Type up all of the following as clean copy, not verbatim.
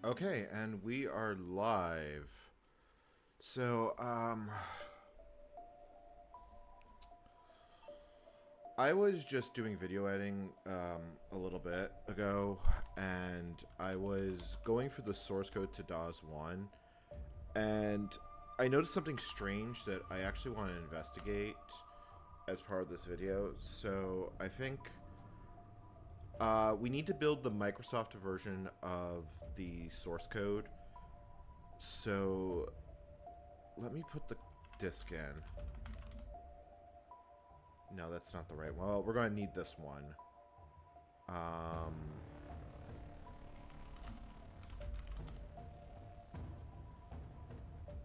Okay, and we are live. So, I was just doing video editing a little bit ago, and I was going for the source code to DAWs 1, and I noticed something strange that I actually want to investigate as part of this video. So, I think we need to build the Microsoft version of the source code. So, let me put the disk in. No, that's not the right one. Well, we're going to need this one. I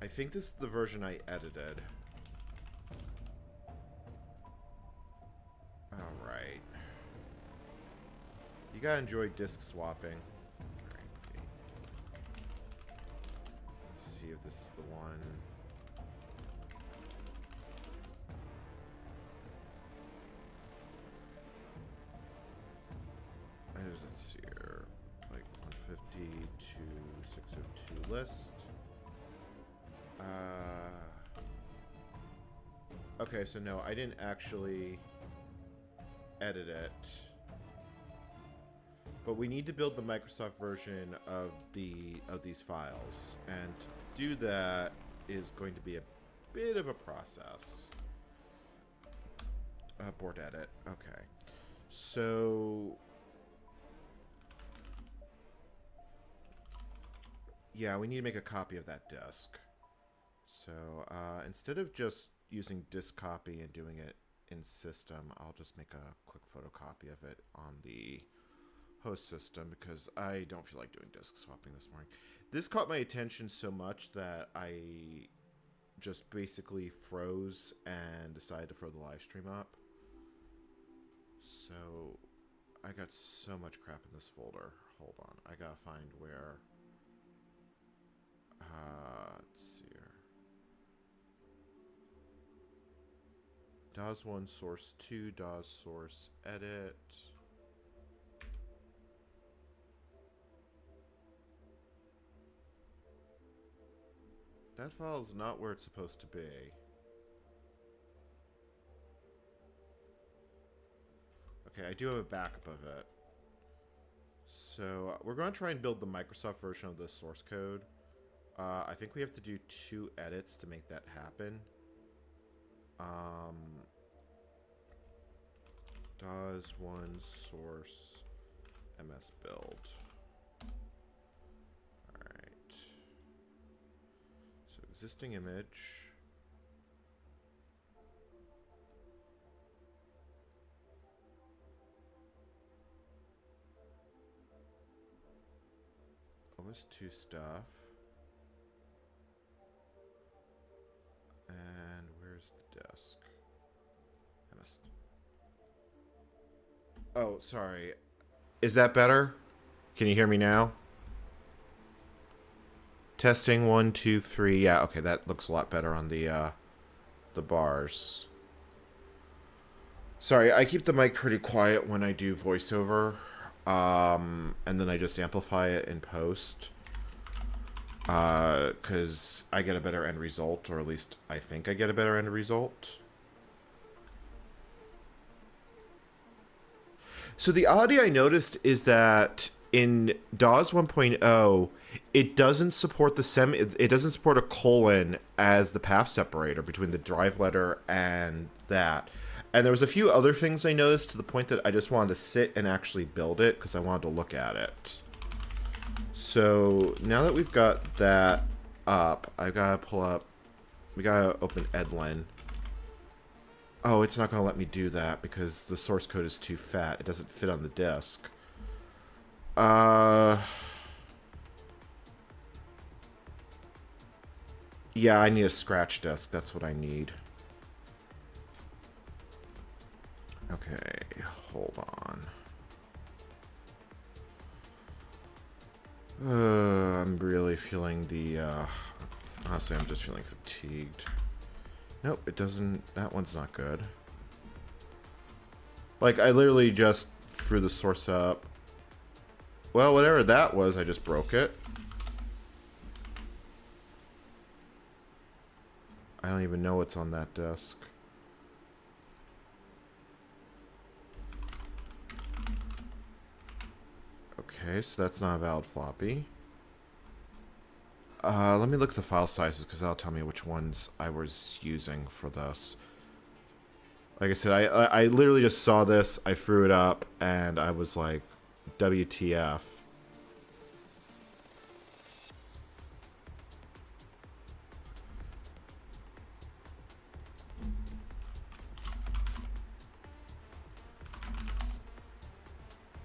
think this is the version I edited. Alright. You gotta enjoy disk swapping. Let's see if this is the one. Let's see here, like 150 to 602 list. Okay, so no, I didn't actually edit it, but we need to build the Microsoft version of these files, and to do that is going to be a bit of a process. Board edit. Okay, so. Yeah, we need to make a copy of that disk. So instead of just using disk copy and doing it in system, I'll just make a quick photocopy of it on the host system because I don't feel like doing disk swapping this morning. This caught my attention so much that I just basically froze and decided to throw the live stream up. So I got so much crap in this folder. Hold on, I gotta find where. Let's see here. DAWs 1 source 2, DAWs source edit. That file is not where it's supposed to be. Okay, I do have a backup of it. So we're going to try and build the Microsoft version of this source code. I think we have to do 2 edits to make that happen. DAWs 1 source ms build. Alright. So existing image. OS2 stuff. And where's the disk? Oh, sorry. Is that better? Can you hear me now? Testing 1, 2, 3. Yeah, okay, that looks a lot better on the bars. Sorry, I keep the mic pretty quiet when I do voiceover, and then I just amplify it in post. Because I get a better end result, or at least I think I get a better end result. So the oddity I noticed is that in DAWs 1.0, it doesn't support it doesn't support a colon as the path separator between the drive letter and that. And there was a few other things I noticed to the point that I just wanted to sit and actually build it because I wanted to look at it. So now that we've got that up, I gotta pull up. We gotta open Edlin. Oh, it's not gonna let me do that because the source code is too fat. It doesn't fit on the disk. Yeah, I need a scratch disk. That's what I need. Okay, hold on. I'm really feeling the, honestly, I'm just feeling fatigued. Nope, it doesn't, that one's not good. Like, I literally just threw the source up. Well, whatever that was, I just broke it. don't even know what's on that disk. Okay, so that's not a valid floppy. Let me look at the file sizes because that'll tell me which ones I was using for this. Like I said, I literally just saw this, I threw it up, and I was like, WTF.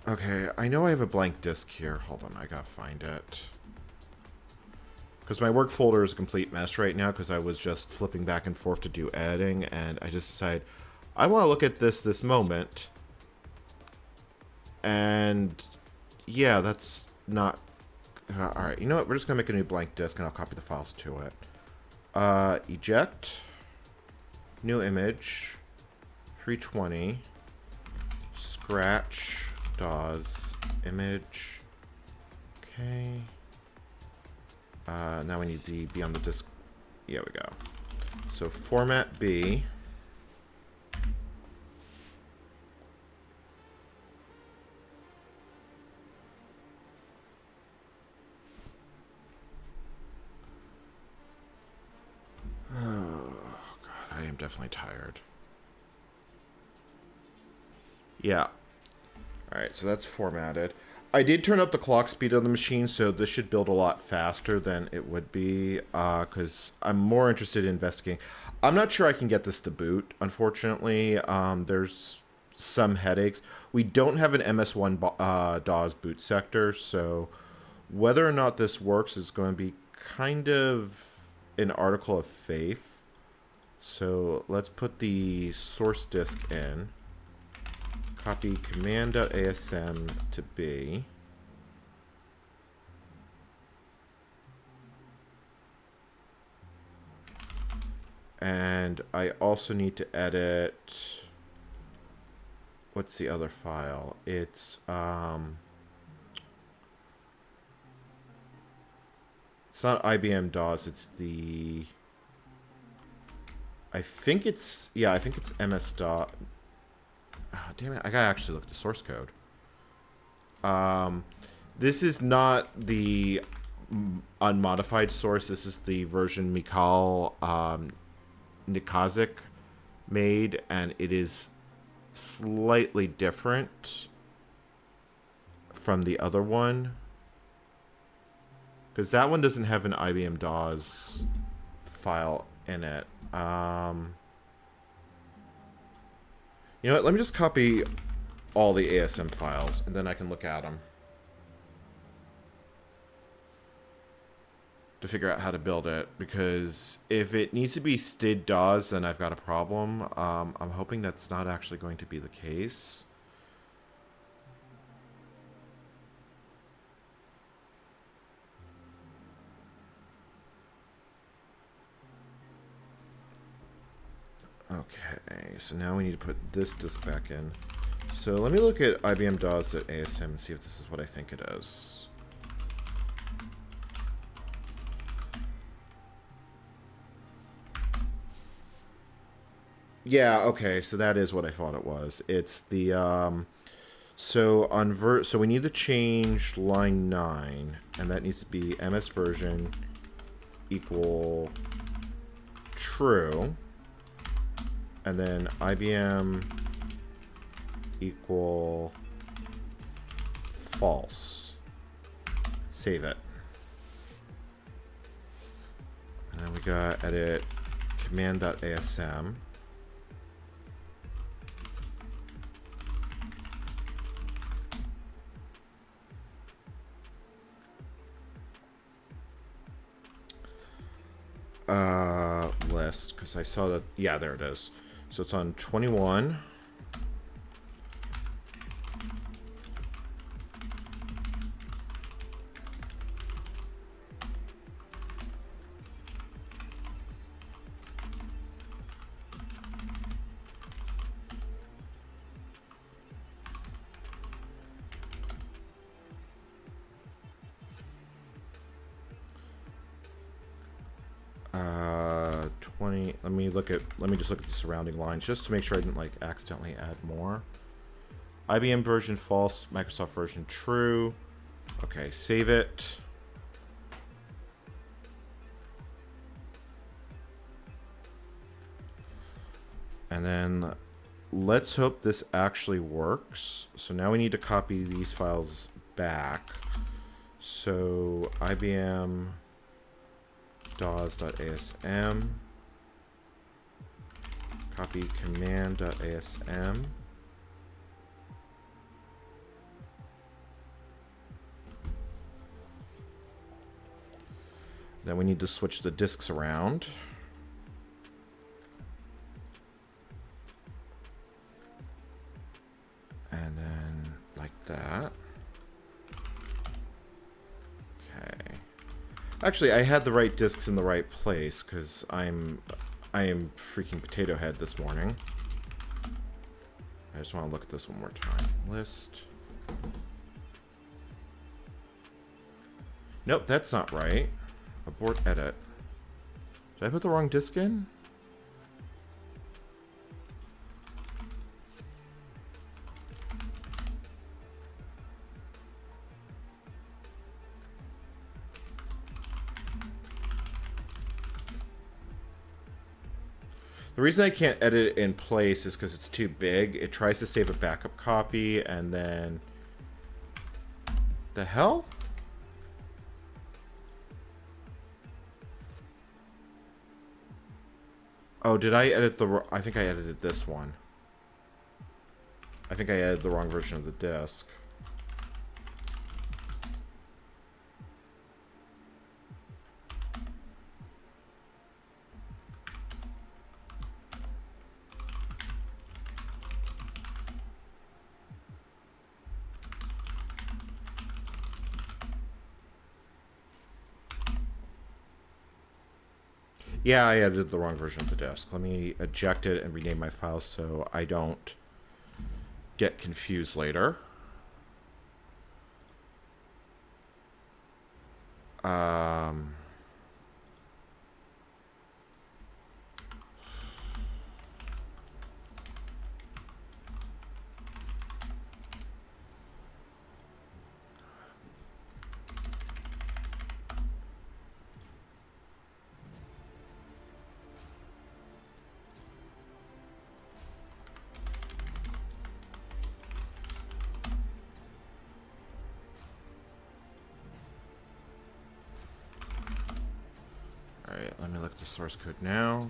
Okay, I know I have a blank disk here. Hold on, I gotta find it. Because my work folder is a complete mess right now because I was just flipping back and forth to do editing, and I just decided I want to look at this moment. And yeah, that's not... Alright, you know what? We're just going to make a new blank disk and I'll copy the files to it. Eject. New image. 320. Scratch. DAWs. Image. Okay. Now we need the be on the disk. Yeah, we go. So format B. Oh, God, I am definitely tired. Yeah. Alright, so that's formatted. I did turn up the clock speed on the machine, so this should build a lot faster than it would be, because I'm more interested in investigating. I'm not sure I can get this to boot, unfortunately. There's some headaches. We don't have an MS1 DAWs boot sector, so whether or not this works is going to be kind of an article of faith. So let's put the source disk in. Copy command.asm to B. And I also need to edit... What's the other file? It's not IBM DAWs, it's the... I think it's MS-DAW. Oh, damn it, I gotta actually look at the source code. This is not the unmodified source. This is the version Mikhail Nikazik made, and it is slightly different from the other one. Because that one doesn't have an IBM DAWs file in it. You know what? Let me just copy all the ASM files, and then I can look at them to figure out how to build it. Because if it needs to be std DAWs, then I've got a problem. I'm hoping that's not actually going to be the case. Okay, so now we need to put this disk back in. So let me look at IBM DAWs at ASM and see if this is what I think it is. Yeah, okay, so that is what I thought it was. It's the so we need to change line 9, and that needs to be MS version equal true. And then IBM equal false. Save it. And then we got edit command.asm. List, because I saw that. Yeah, there it is. So it's on 21. 20. Let me just look at the surrounding lines just to make sure I didn't like accidentally add more. IBM version false, Microsoft version true. Okay, save it. And then let's hope this actually works. So now we need to copy these files back. So IBM DAWs.asm, copy command.asm. Then we need to switch the disks around. And then like that. Okay. Actually, I had the right disks in the right place because I am freaking potato head this morning. I just want to look at this one more time. List. Nope, that's not right. Abort edit. Did I put the wrong disk in? The reason I can't edit it in place is because it's too big. It tries to save a backup copy and then... The hell? Oh, did I edit the... I think I edited this one. I think I added the wrong version of the disk. Yeah, I edited the wrong version of the disk. Let me eject it and rename my file so I don't get confused later. Alright, let me look at the source code now.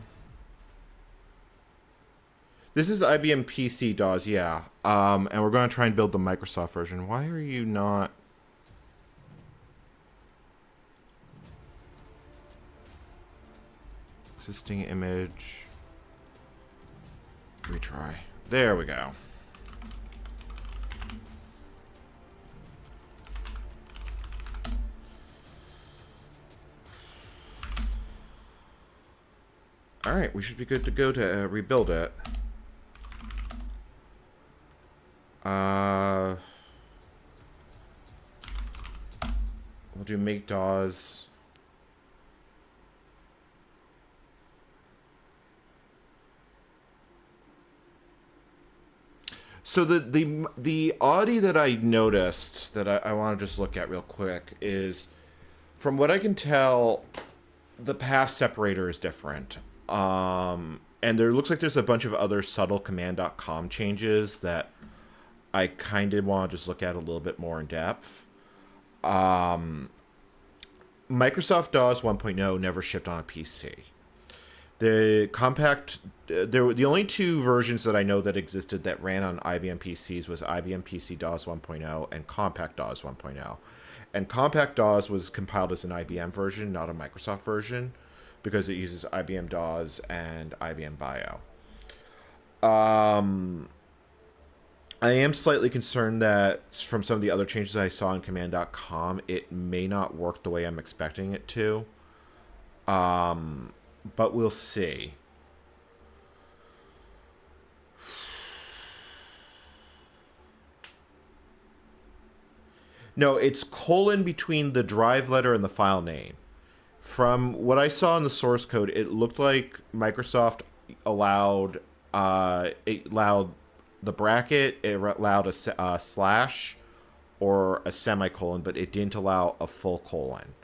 This is IBM PC DAWs, yeah. And we're going to try and build the Microsoft version. Why are you not... Existing image. Retry. There we go. Alright, we should be good to go to rebuild it. We'll do make DAWs. So the oddity that I noticed that I want to just look at real quick is, from what I can tell, the path separator is different. And there looks like there's a bunch of other subtle command.com changes that I kind of want to just look at a little bit more in depth. Microsoft DAWs 1.0 never shipped on a PC. The the only two versions that I know that existed that ran on IBM PCs was IBM PC DAWs 1.0 and Compact DAWs 1.0. And Compact DAWs was compiled as an IBM version, not a Microsoft version, because it uses IBM DAWs and IBM Bio. I am slightly concerned that from some of the other changes I saw in command.com, it may not work the way I'm expecting it to. But we'll see. No, it's colon between the drive letter and the file name. From what I saw in the source code, it looked like Microsoft allowed it allowed the bracket, it allowed a slash or a semicolon, but it didn't allow a full colon.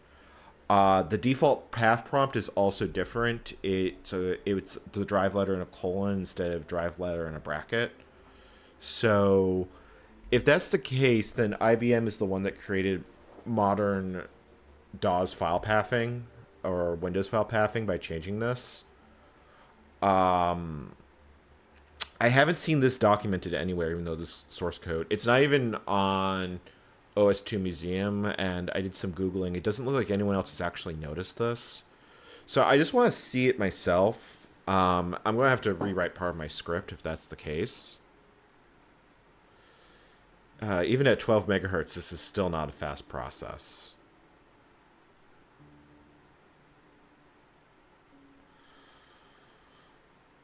The default path prompt is also different. It's the drive letter and a colon instead of drive letter and a bracket. So if that's the case, then IBM is the one that created modern DAW's file pathing or Windows file pathing by changing this. I haven't seen this documented anywhere, even though this source code. It's not even on OS2 Museum, and I did some Googling. It doesn't look like anyone else has actually noticed this. So I just want to see it myself. I'm going to have to rewrite part of my script if that's the case. Even at 12 megahertz, this is still not a fast process.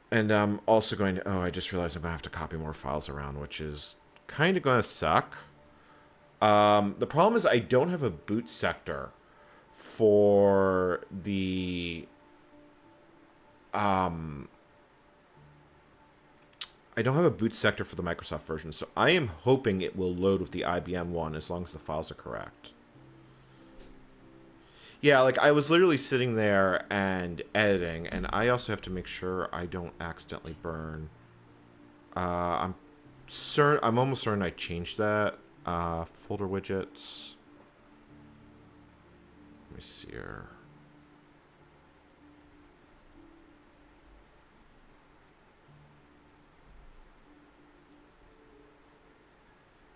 And I'm also going to... Oh, I just realized I'm going to have to copy more files around, which is kind of going to suck. The problem is I don't have a boot sector for the... I don't have a boot sector for the Microsoft version, so I am hoping it will load with the IBM one as long as the files are correct. Yeah, like I was literally sitting there and editing, and I also have to make sure I don't accidentally burn. I'm almost certain I changed that. Folder widgets. Let me see here.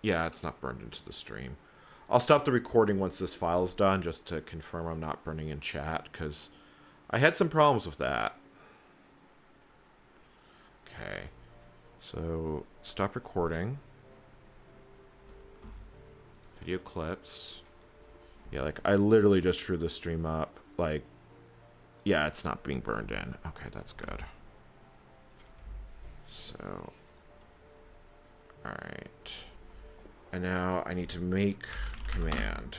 Yeah, it's not burned into the stream. I'll stop the recording once this file is done, just to confirm I'm not burning in chat, because I had some problems with that. Okay. So, stop recording. Video clips. Yeah, like, I literally just threw the stream up. Like, yeah, it's not being burned in. Okay, that's good. So, alright. And now I need to make command.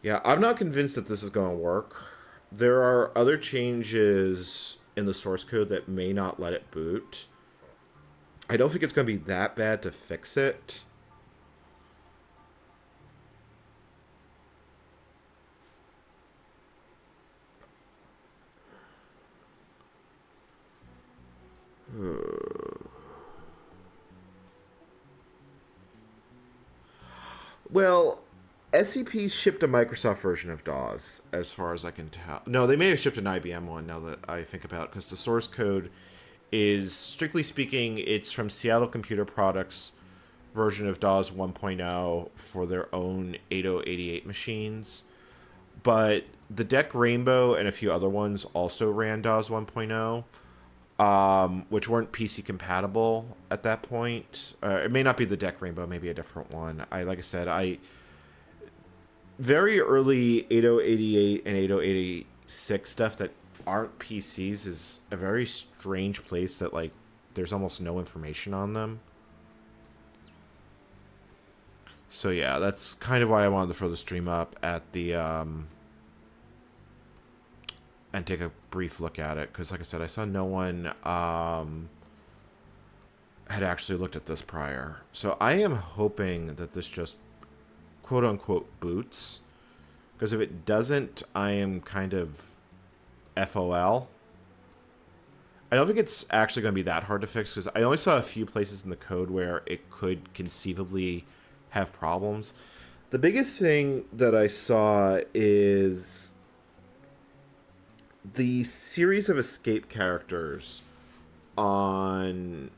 Yeah, I'm not convinced that this is going to work. There are other changes in the source code that may not let it boot. I don't think it's going to be that bad to fix it. Well, SCP shipped a Microsoft version of DAWs, as far as I can tell. No, they may have shipped an IBM one, now that I think about it, because the source code is, strictly speaking, it's from Seattle Computer Products version of DAWs 1.0 for their own 8088 machines. But the Deck Rainbow and a few other ones also ran DAWs 1.0. Which weren't PC compatible at that point. It may not be the Deck Rainbow, maybe a different one. Like I said, very early 8088 and 8086 stuff that aren't PCs is a very strange place that, like, there's almost no information on them. So yeah, that's kind of why I wanted to throw the stream up at the, and take a brief look at it, because like I said, I saw no one had actually looked at this prior. So I am hoping that this just quote-unquote boots, because if it doesn't, I am kind of FOL. I don't think it's actually going to be that hard to fix, because I only saw a few places in the code where it could conceivably have problems. The biggest thing that I saw is the series of escape characters on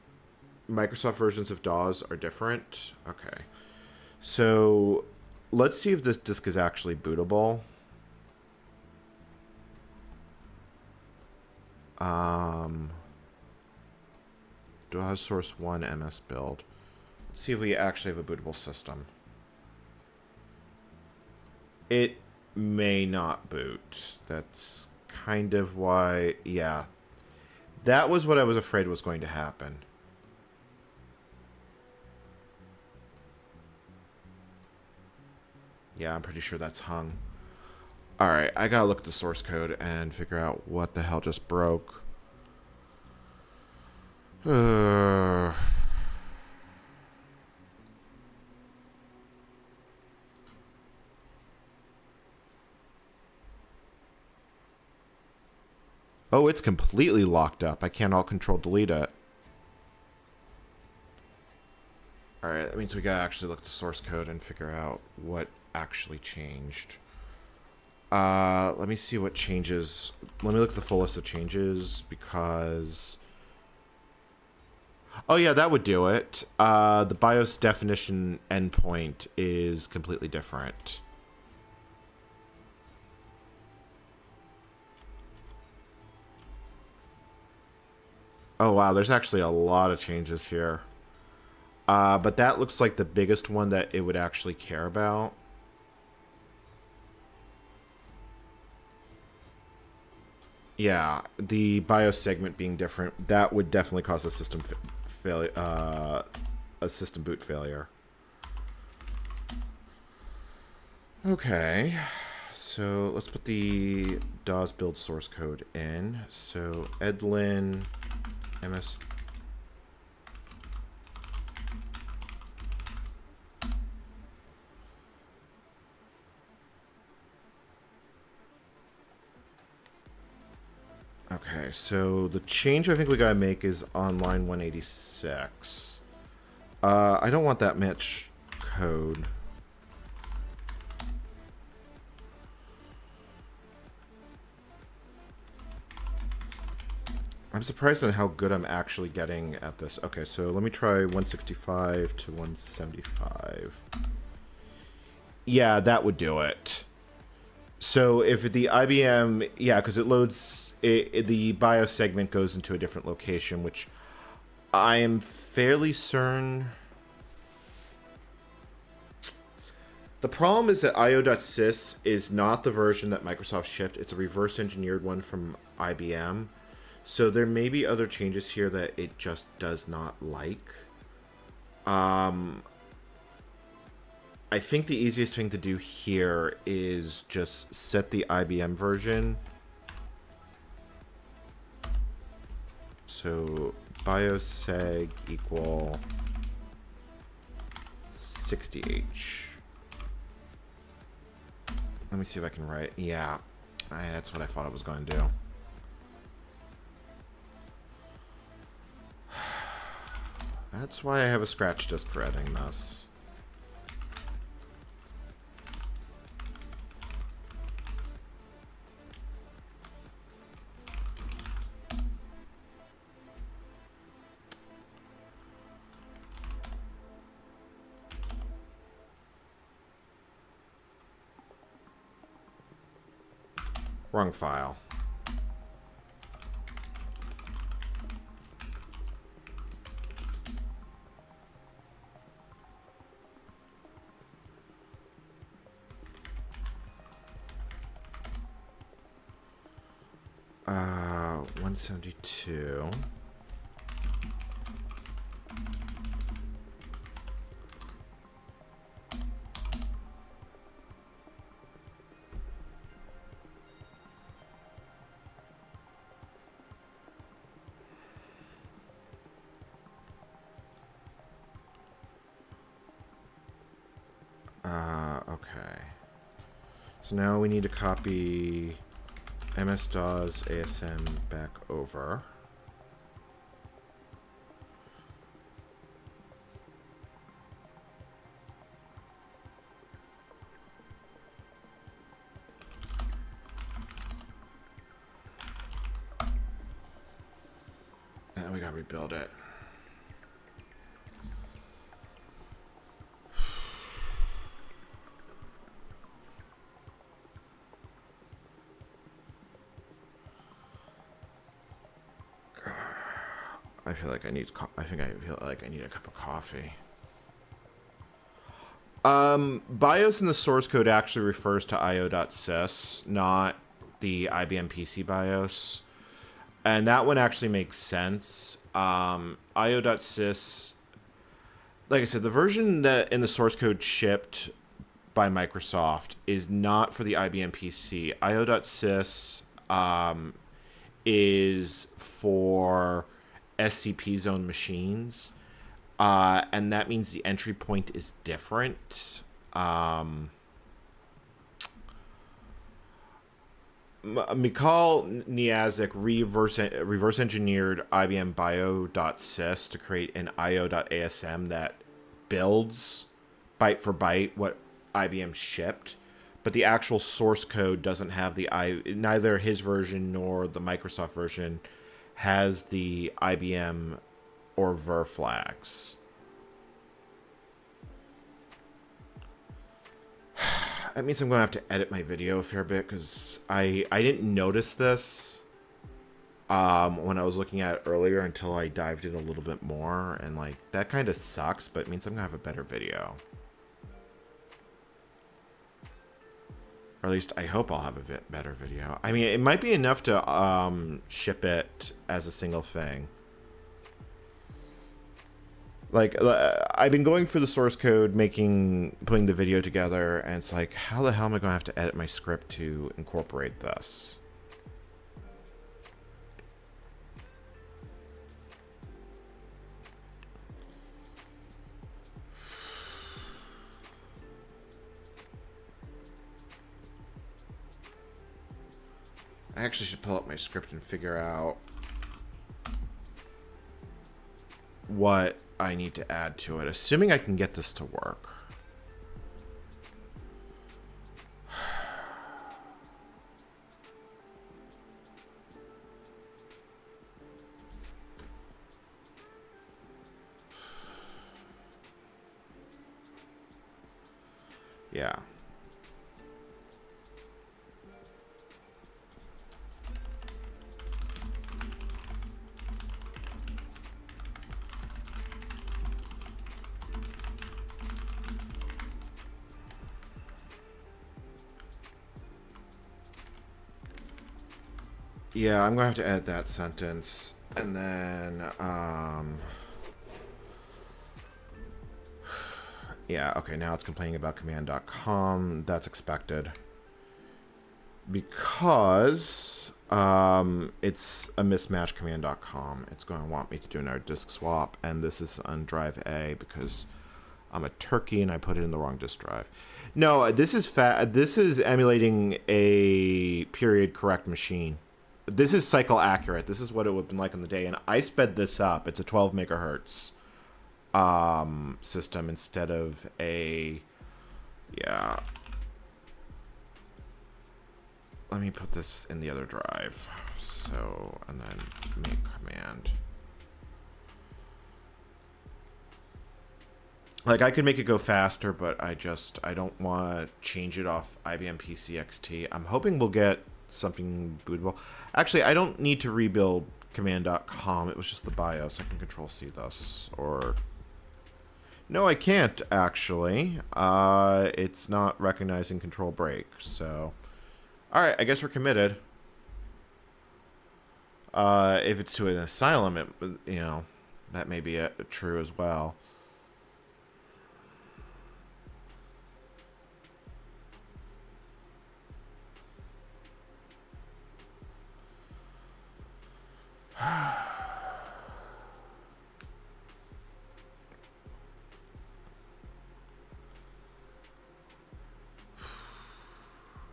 Microsoft versions of DAWs are different. Okay. So let's see if this disk is actually bootable. DAWs source 1 MS build. Let's see if we actually have a bootable system. It may not boot. That's kind of why, yeah. That was what I was afraid was going to happen. Yeah, I'm pretty sure that's hung. Alright, I gotta look at the source code and figure out what the hell just broke. Oh, it's completely locked up. I can't alt control delete it. Alright, that means we gotta actually look at the source code and figure out what actually changed. Let me see what changes. Let me look at the full list of changes because... Oh yeah, that would do it. The BIOS definition endpoint is completely different. Oh wow, there's actually a lot of changes here. But that looks like the biggest one that it would actually care about. Yeah, the BIOS segment being different, that would definitely cause a system failure, a system boot failure. Okay, so let's put the DAWs build source code in. So edlin ms. Okay, so the change I think we gotta make is on line 186. I don't want that much code. I'm surprised at how good I'm actually getting at this. Okay, so let me try 165 to 175. Yeah, that would do it. So if the IBM, yeah, because it loads, the BIOS segment goes into a different location, which I am fairly certain. The problem is that io.sys is not the version that Microsoft shipped. It's a reverse engineered one from IBM. So there may be other changes here that it just does not like. I think the easiest thing to do here is just set the IBM version. So bioseg equal 60H. Let me see if I can write. Yeah, that's what I thought I was going to do. That's why I have a scratch disk for editing this. Wrong file. Uh, 172. Okay. So now we need to copy MS-DOS ASM back over. And we gotta rebuild it. I feel like I need. I feel like I need a cup of coffee. BIOS in the source code actually refers to io.sys, not the IBM PC BIOS, and that one actually makes sense. io.sys, like I said, the version that in the source code shipped by Microsoft is not for the IBM PC. IO.sys is for SCP zone machines, and that means the entry point is different. Mikhail Niazik reverse engineered IBM bio.sys to create an io.asm that builds byte for byte what IBM shipped, but the actual source code doesn't have neither his version nor the Microsoft version has the IBM or ver flags. That means I'm going to have to edit my video a fair bit because I didn't notice this when I was looking at it earlier until I dived in a little bit more, and like that kind of sucks, but it means I'm going to have a better video. Or at least I hope I'll have a better video. I mean, it might be enough to ship it as a single thing. Like, I've been going through the source code, putting the video together, and it's like, how the hell am I going to have to edit my script to incorporate this? I actually should pull up my script and figure out what I need to add to it, assuming I can get this to work. Yeah. Yeah, I'm going to have to edit that sentence. And then, yeah, okay, now it's complaining about command.com. That's expected. Because it's a mismatched command.com. It's going to want me to do another disk swap, and this is on drive A because I'm a turkey and I put it in the wrong disk drive. No, this is emulating a period correct machine. This is cycle accurate. This is what it would have been like on the day, and I sped this up. It's a 12 megahertz system instead of a, yeah. Let me put this in the other drive. So, and then make command. Like, I could make it go faster, but I don't want to change it off IBM PCXT. I'm hoping we'll get something bootable. Actually, I don't need to rebuild command.com. It was just the BIOS. I can control C this. Or, no, I can't, actually. It's not recognizing control break, so. Alright, I guess we're committed. If it's to an asylum, that may be true as well.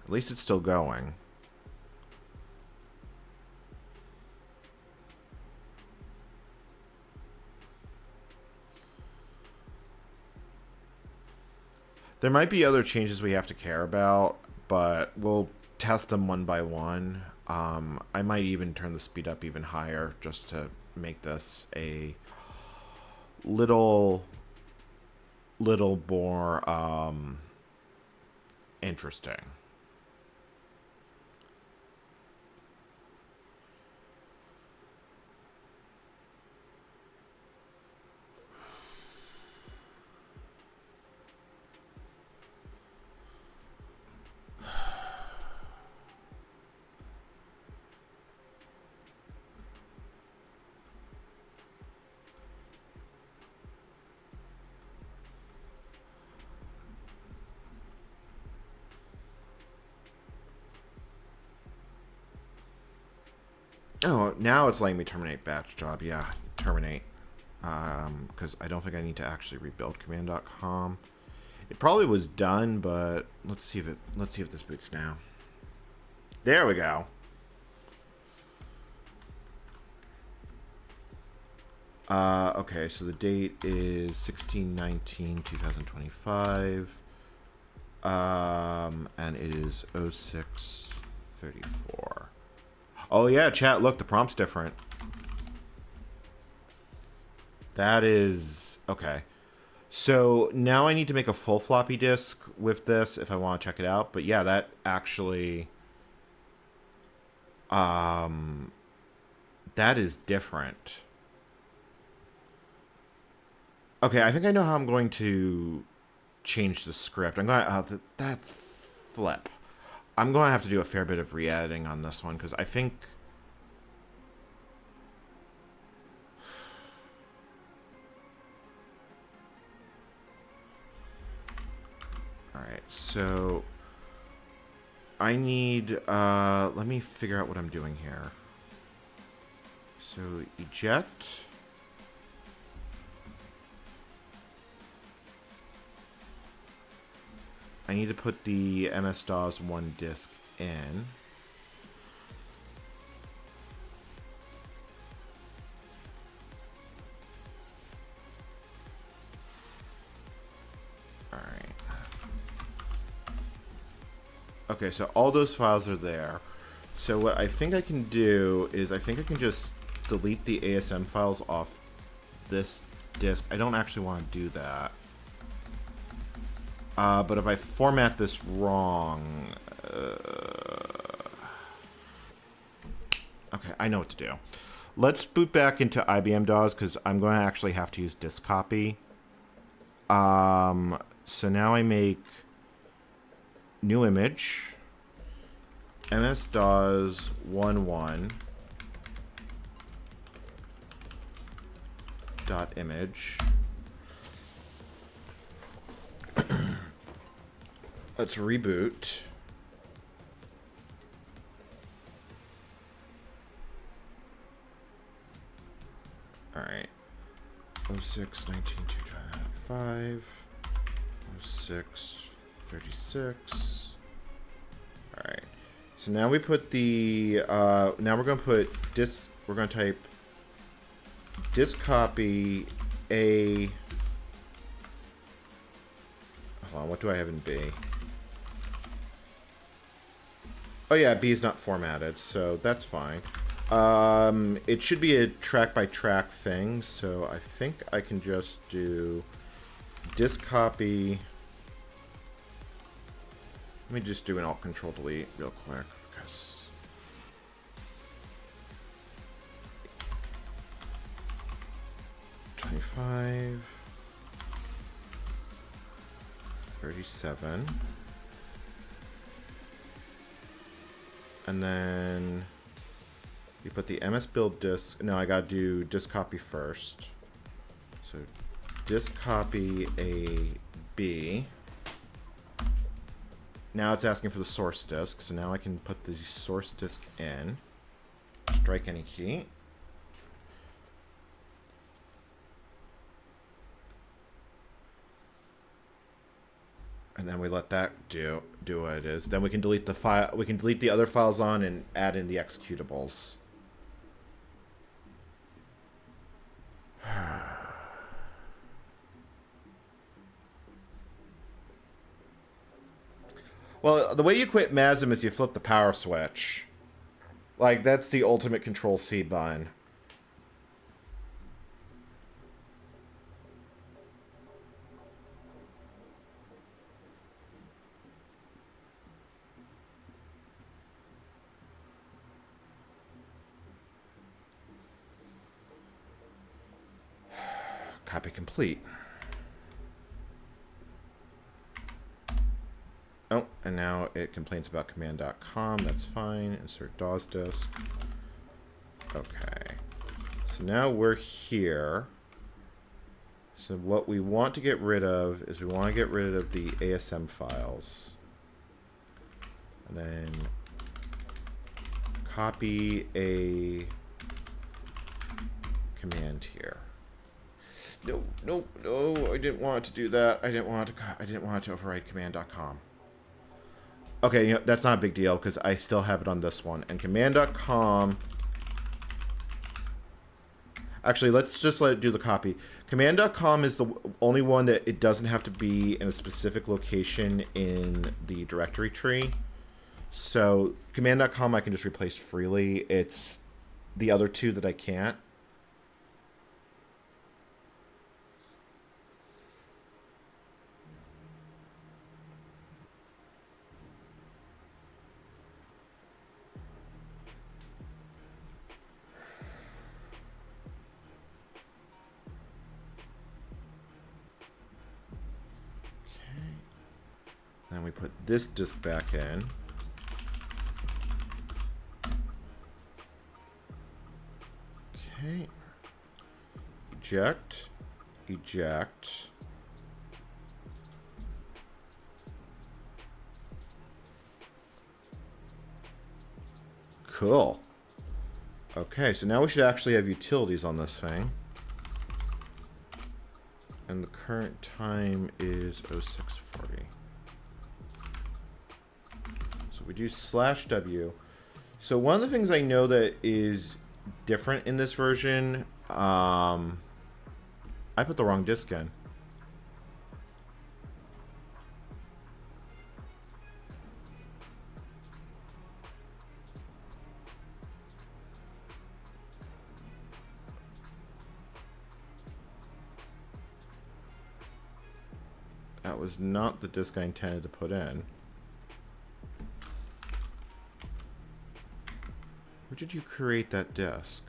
At least it's still going. There might be other changes we have to care about, but we'll test them one by one. I might even turn the speed up even higher just to make this a little more interesting. Oh, now it's letting me terminate batch job. Yeah, terminate. Because I don't think I need to actually rebuild command.com. It probably was done, but let's see if this boots now. There we go. Okay, so the date is 16/19/2025. And it is 06:34. Oh yeah, chat, look, the prompt's different. That is okay. So now I need to make a full floppy disk with this if I want to check it out. But yeah, that actually that is different. Okay, I think I know how I'm going to change the script. I'm going that's flip. I'm going to have to do a fair bit of re-editing on this one because I think all right, so I need let me figure out what I'm doing here. So eject. I need to put the MS-DOS 1 disk in. Alright. Okay, so all those files are there. So what I think I can do is I think I can just delete the ASM files off this disk. I don't actually want to do that. But if I format this wrong... okay, I know what to do. Let's boot back into IBM DAWs because I'm going to actually have to use disk copy. So now I make new image, MS-DAWs 1.1 dot image. Let's reboot. All right. 06/19/225. 06/36. All right. So now we put the now we're going to put disk. We're going to type disk copy a. Hold on. What do I have in B? Oh yeah, B is not formatted, so that's fine. It should be a track-by-track thing, so I think I can just do disk copy. Let me just do an Alt-Control-Delete real quick, because... $25... $37... And then you put the MS build disk. No, I gotta do disk copy first. So disk copy a B. Now it's asking for the source disk. So now I can put the source disk in. Strike any key. And then we let that do what it is. Then we can delete the file. We can delete the other files on and add in the executables. Well, the way you quit MASM is you flip the power switch. Like, that's the ultimate Control-C button. Copy complete. Oh, and now it complains about command.com. That's fine. Insert DAWs disk. Okay. So now we're here. So what we want to get rid of is we want to get rid of the ASM files. And then copy a command here. No, no, no, I didn't want to do that. I didn't want to overwrite command.com. Okay, you know, that's not a big deal because I still have it on this one. And command.com... Actually, let's just let it do the copy. Command.com is the only one that it doesn't have to be in a specific location in the directory tree. So command.com I can just replace freely. It's the other two that I can't. Then we put this disk back in. Okay. Eject. Eject. Cool. Okay, so now we should actually have utilities on this thing. And the current time is 0640. So we do /w. So one of the things I know that is different in this version, I put the wrong disk in. That was not the disk I intended to put in. Where did you create that disk?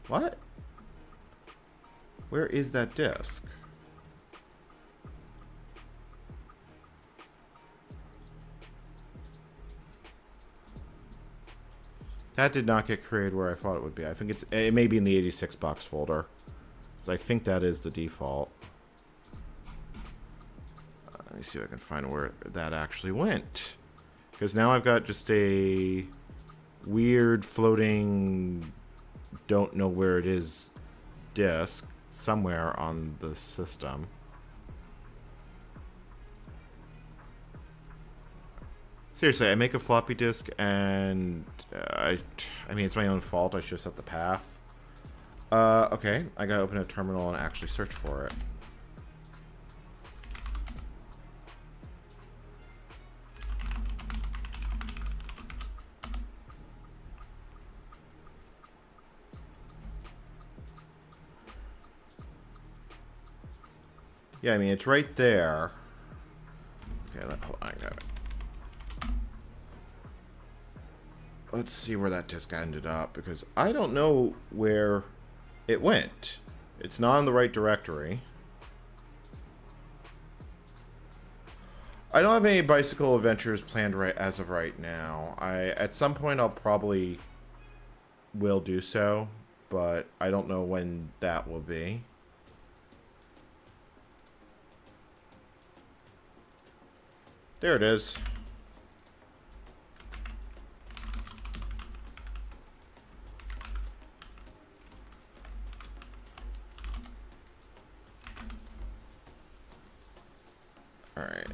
What? Where is that disk? That did not get created where I thought it would be. I think it may be in the 86 box folder. So I think that is the default. Let me see if I can find where that actually went. Because now I've got just a weird floating, don't know where it is disk somewhere on the system. Seriously, I make a floppy disk and I mean, it's my own fault. I should have set the path. Okay, I gotta open a terminal and actually search for it. Yeah, I mean, it's right there. Okay, hold on, I got it. Let's see where that disk ended up, because I don't know where it went. It's not in the right directory. I don't have any bicycle adventures planned as of right now. At some point I'll probably will do so, but I don't know when that will be. There it is. All right.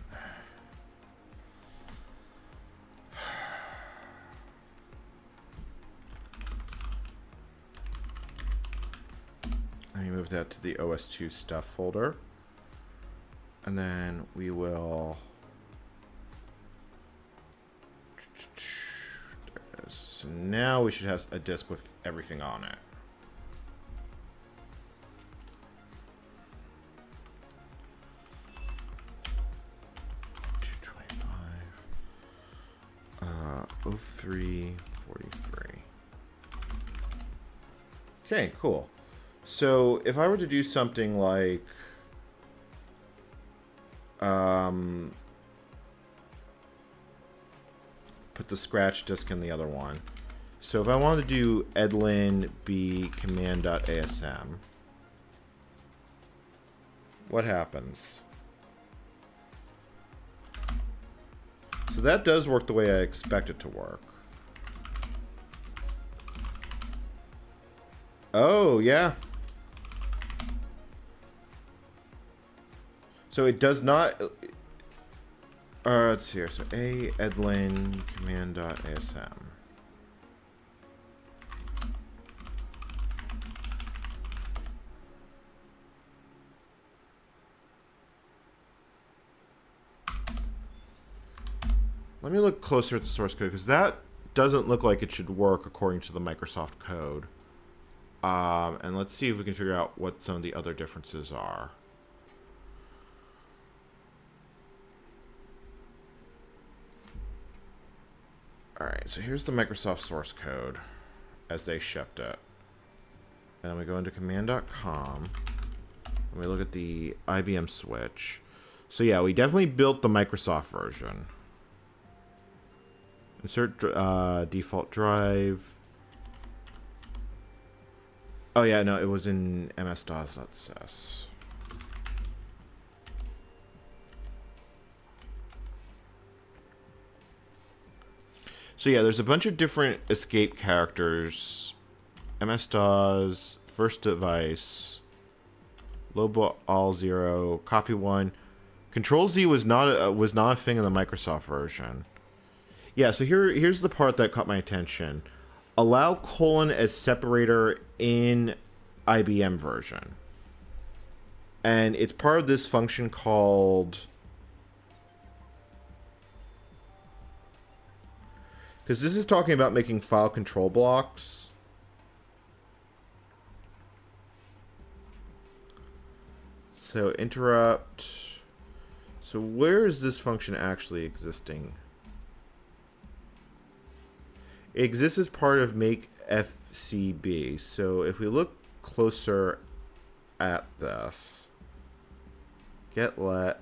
Let me move that to the OS2 stuff folder. And then we will... There it is. So now we should have a disk with everything on it. Uh, 0343. Okay, cool. So if I were to do something like put the scratch disk in the other one. So if I want to do edlin b command.asm, what happens? So that does work the way I expect it to work. Oh, yeah. So it does not... let's see here. So a edlin command.asm. Let me look closer at the source code, because that doesn't look like it should work according to the Microsoft code. And let's see if we can figure out what some of the other differences are. Alright, so here's the Microsoft source code as they shipped it. And then we go into command.com, and we look at the IBM switch. So yeah, we definitely built the Microsoft version. Insert default drive. Oh yeah, no, it was in ms-dos.sys. So yeah, there's a bunch of different escape characters. MS-DOS, first device, lobo all 0, copy 1. Control Z was not a thing in the Microsoft version. Yeah, so here's the part that caught my attention. Allow colon as separator in IBM version. And it's part of this function called... Because this is talking about making file control blocks. So interrupt. So where is this function actually existing? It exists as part of make FCB. So if we look closer at this, get let.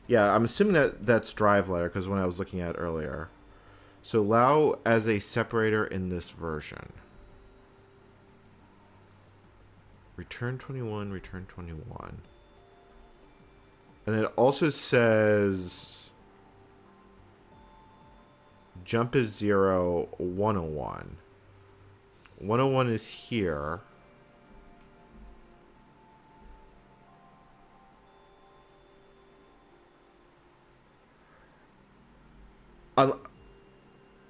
Yeah, I'm assuming that that's drive letter because when I was looking at it earlier. So allow as a separator in this version. Return 21, return 21. And it also says jump is 0, 101. 101 is here.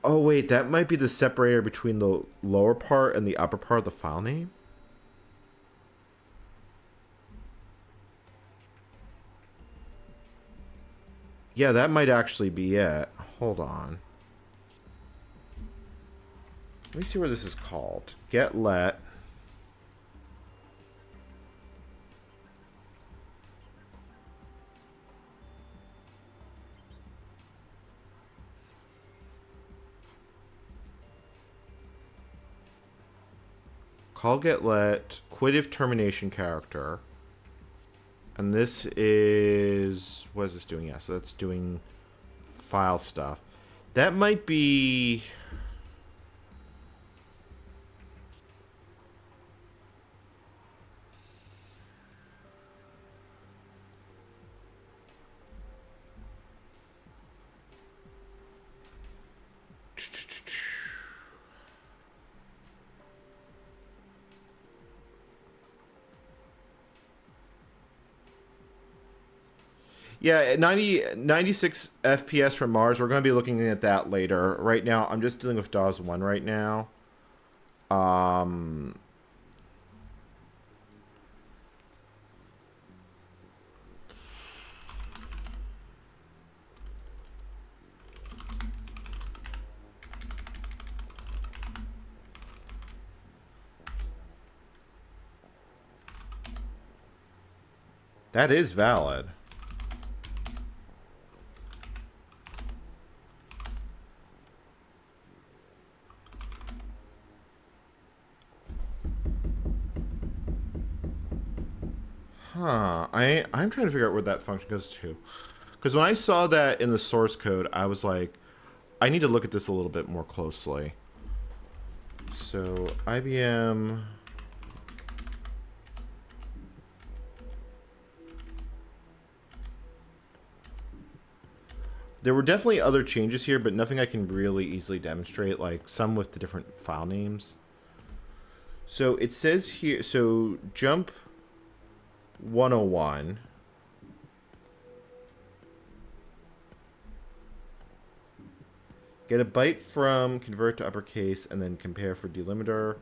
Oh, wait, that might be the separator between the lower part and the upper part of the file name? Yeah, that might actually be it. Hold on. Let me see where this is called. Get let. Call get let, quit if termination character. And this is, what is this doing? Yeah, so that's doing file stuff. That might be... Yeah, 96 FPS from Mars. We're going to be looking at that later. Right now, I'm just dealing with DAWs 1 right now. That is valid. Huh. I'm trying to figure out where that function goes to. Because when I saw that in the source code, I was like, I need to look at this a little bit more closely. So, IBM... There were definitely other changes here, but nothing I can really easily demonstrate, like some with the different file names. So it says here, so jump 101. Get a byte from, convert to uppercase, and then compare for delimiter.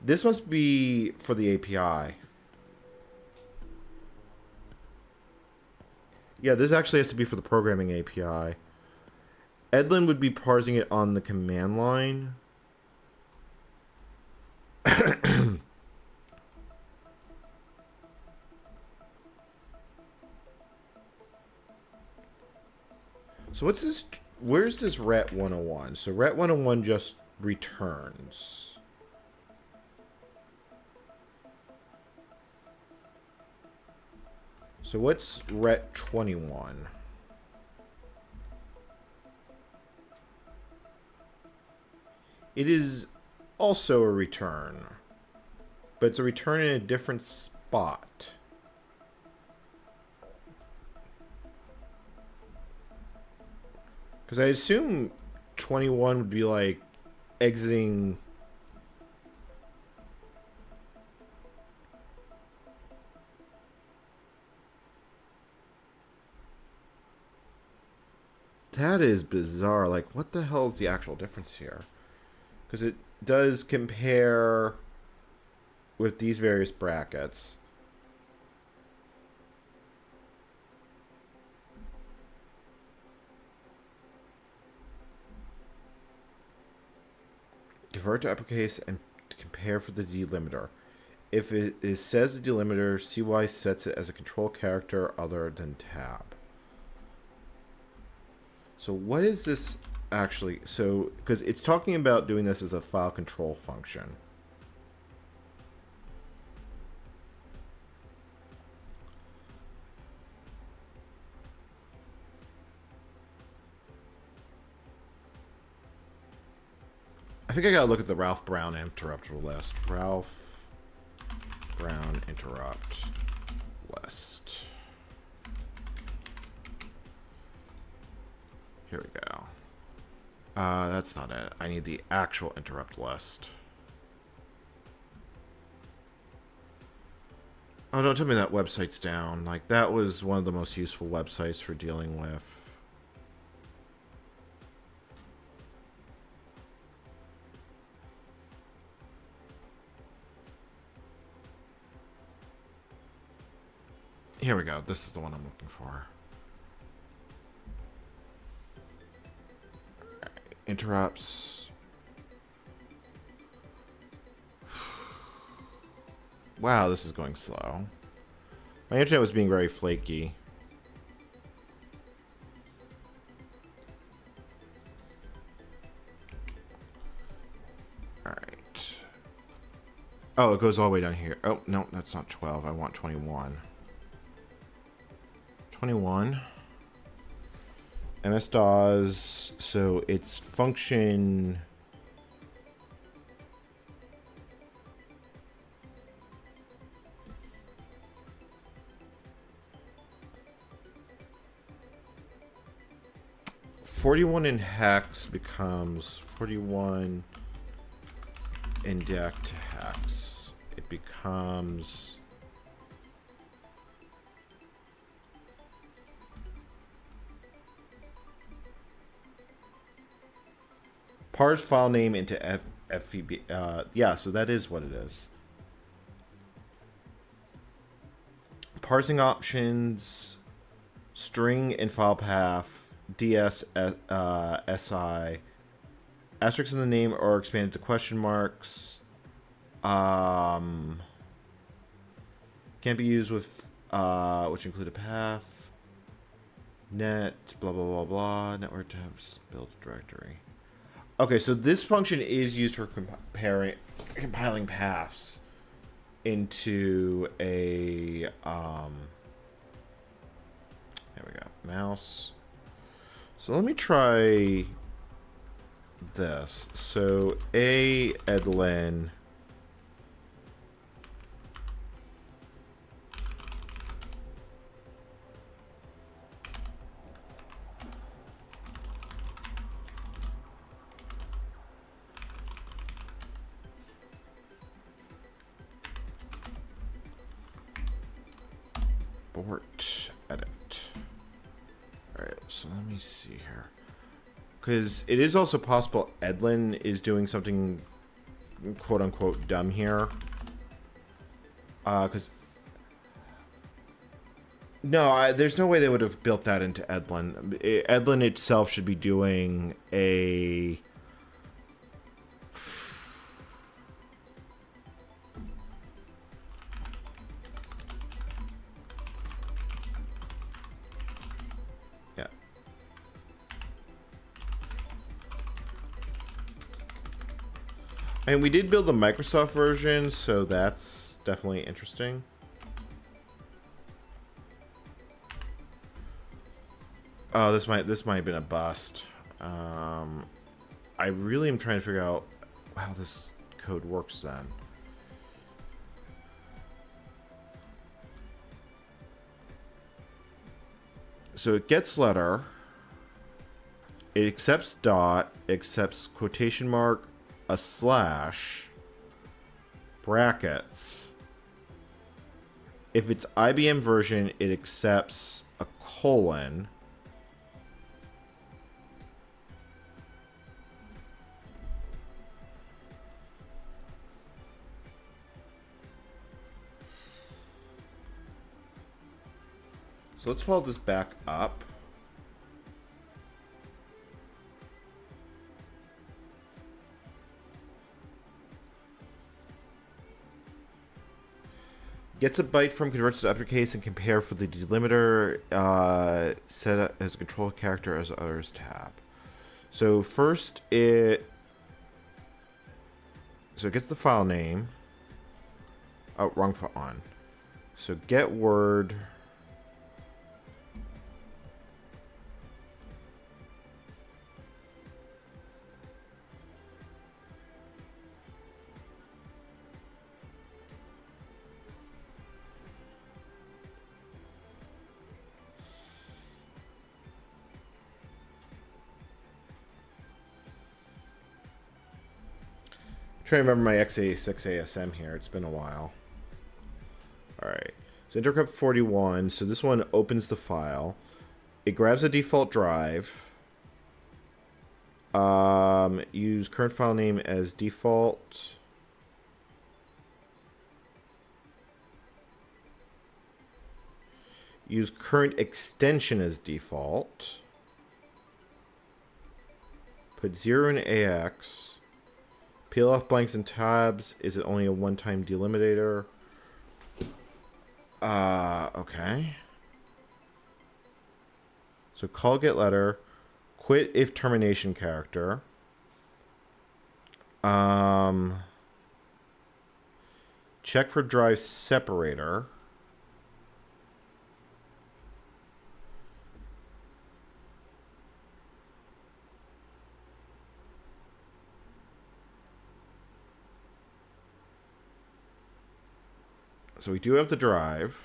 This must be for the API. Yeah, this actually has to be for the programming API. Edlin would be parsing it on the command line. So what's this? Where's this ret 101? So ret 101 just returns. So what's ret 21? It is also a return, but it's a return in a different spot. Because I assume 21 would be like exiting. That is bizarre. Like, what the hell is the actual difference here? Because it does compare with these various brackets. Convert to uppercase and compare for the delimiter. If it says the delimiter, CY sets it as a control character other than tab. So what is this actually? So, because it's talking about doing this as a file control function. I think I gotta look at the Ralph Brown interrupt list. Ralph Brown interrupt list. Here we go. That's not it. I need the actual interrupt list. Oh, don't tell me that website's down. Like, that was one of the most useful websites for dealing with. Here we go. This is the one I'm looking for. Interrupts. Wow, this is going slow. My internet was being very flaky. Alright. Oh, it goes all the way down here. Oh, no, that's not 12. I want 21. 21. MS-DOS, so it's function... .41 in hex becomes 41 in dec to hex. It becomes... parse file name into FVB. Yeah, so that is what it is. Parsing options, string and file path, DS, SI, asterisks in the name are expanded to question marks. Can't be used with, which include a path, net, blah, blah, blah, blah, network tabs, build directory. Okay, so this function is used for compiling paths into a, there we go, mouse. So let me try this. So edlin Abort edit. Alright, so let me see here. Because it is also possible Edlin is doing something quote-unquote dumb here. Because... no, there's no way they would have built that into Edlin. Edlin itself should be doing a... yeah. And we did build the Microsoft version, so that's definitely interesting. Oh, this might have been a bust. I really am trying to figure out how this code works then. So it gets letter. It accepts dot, accepts quotation mark, a slash, brackets. If it's IBM version, it accepts a colon. So let's follow this back up. Gets a byte from, converts to uppercase, and compare for the delimiter, set as a control character as others tab. So first it gets the file name. Oh, wrong file on. So get word. Trying to remember my x86 ASM here. It's been a while. Alright. So interrupt 41. So this one opens the file. It grabs a default drive. Use current file name as default. Use current extension as default. Put 0 in AX. Peel off blanks and tabs. Is it only a one-time delimiter? Okay. So call get letter. Quit if termination character. Check for drive separator. So we do have the drive.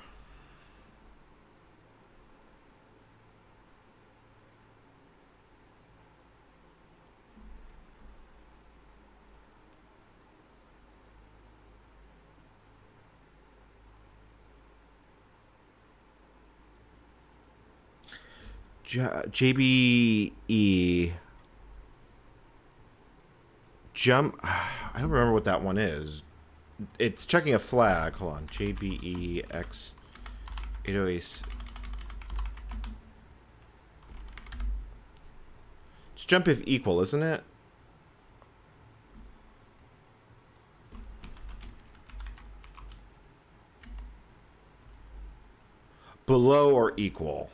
JBE. Jump. I don't remember what that one is. It's checking a flag. Hold on. JBEX 808. It's jump if equal, isn't it? Below or equal.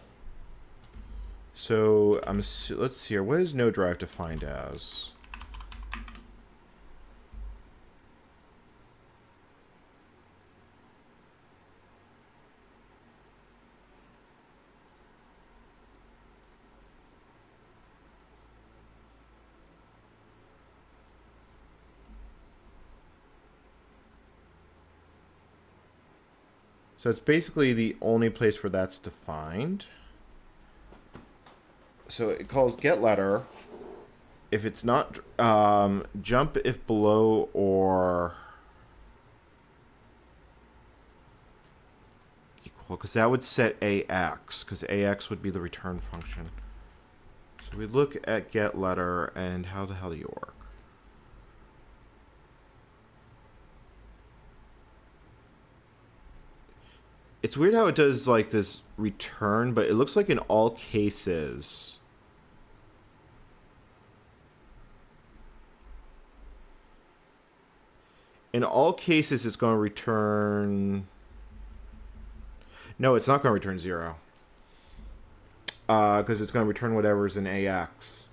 So let's see here. What is no drive defined as? So it's basically the only place where that's defined. So it calls get letter. If it's not, jump if below or equal. Well, because that would set AX, because AX would be the return function. So we look at get letter, and how the hell do you work? It's weird how it does like this return, but it looks like in all cases. In all cases, it's going to return. No, it's not going to return 0. Because it's going to return whatever's in AX.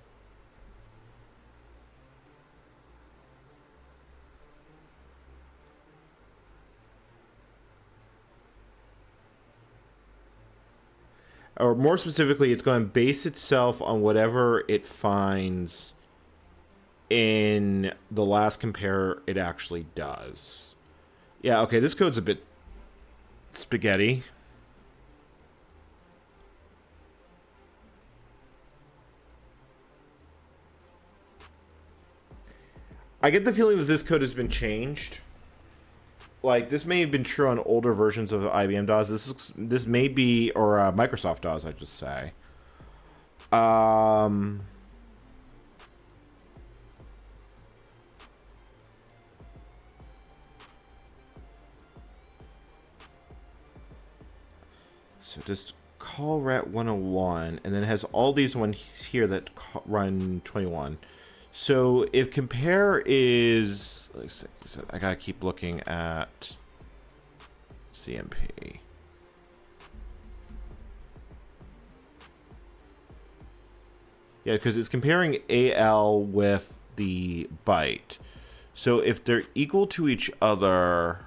Or more specifically, it's going to base itself on whatever it finds in the last compare it actually does. Yeah, okay, this code's a bit spaghetti. I get the feeling that this code has been changed. Like, this may have been true on older versions of IBM DOS. This may be, or Microsoft DOS, I just say. So just call rat 101, and then it has all these ones here that run 21. So if compare is, let's see, so I gotta keep looking at CMP. Yeah, because it's comparing AL with the byte. So if they're equal to each other,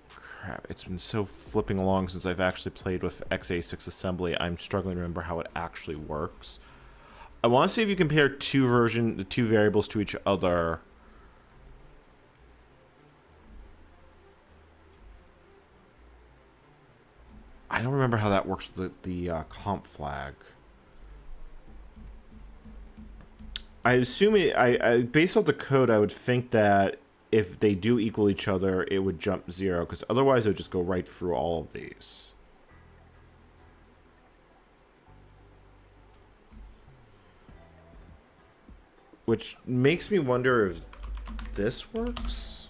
crap, it's been so flipping along since I've actually played with x86 assembly. I'm struggling to remember how it actually works. I want to see if you compare the two variables to each other. I don't remember how that works with the comp flag. I assume based off the code, I would think that if they do equal each other, it would jump 0, because otherwise it would just go right through all of these. Which makes me wonder if this works.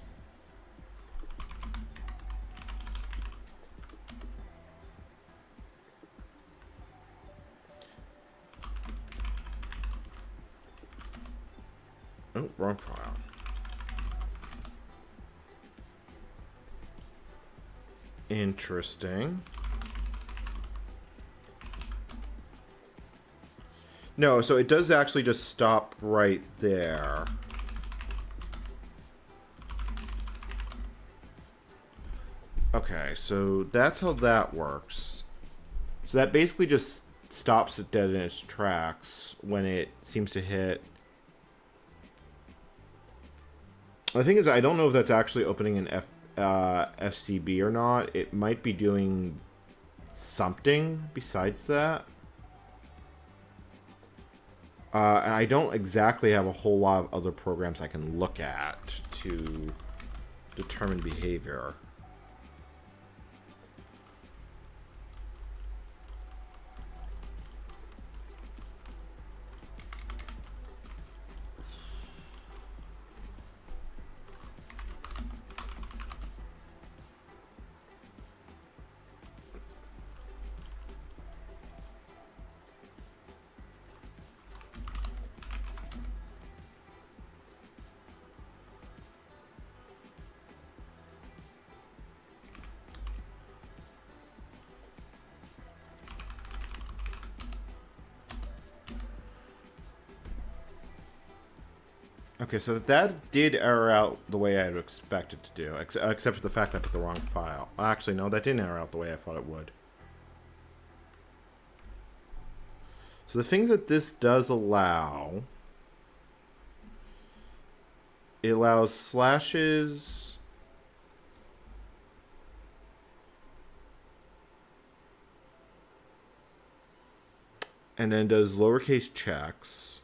Oh, wrong file. Interesting. No, so it does actually just stop right there. Okay, so that's how that works. So that basically just stops it dead in its tracks when it seems to hit. The thing is, I don't know if that's actually opening an FCB or not. It might be doing something besides that. And I don't exactly have a whole lot of other programs I can look at to determine behavior. Okay, so that did error out the way I would expect it to do, except for the fact that I put the wrong file. Actually, no, that didn't error out the way I thought it would. So the things that this does allow, it allows slashes, and then does lowercase checks.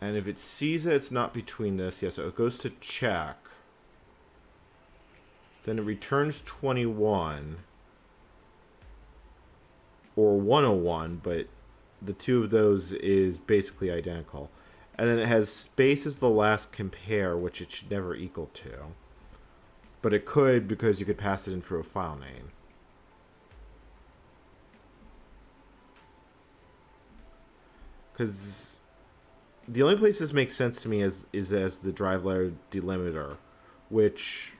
And if it sees that it's not between this, yeah, so it goes to check. Then it returns 21 or 101, but the two of those is basically identical. And then it has space as the last compare, which it should never equal to. But it could because you could pass it in through a file name. Because the only place this makes sense to me is as the drive letter delimiter, which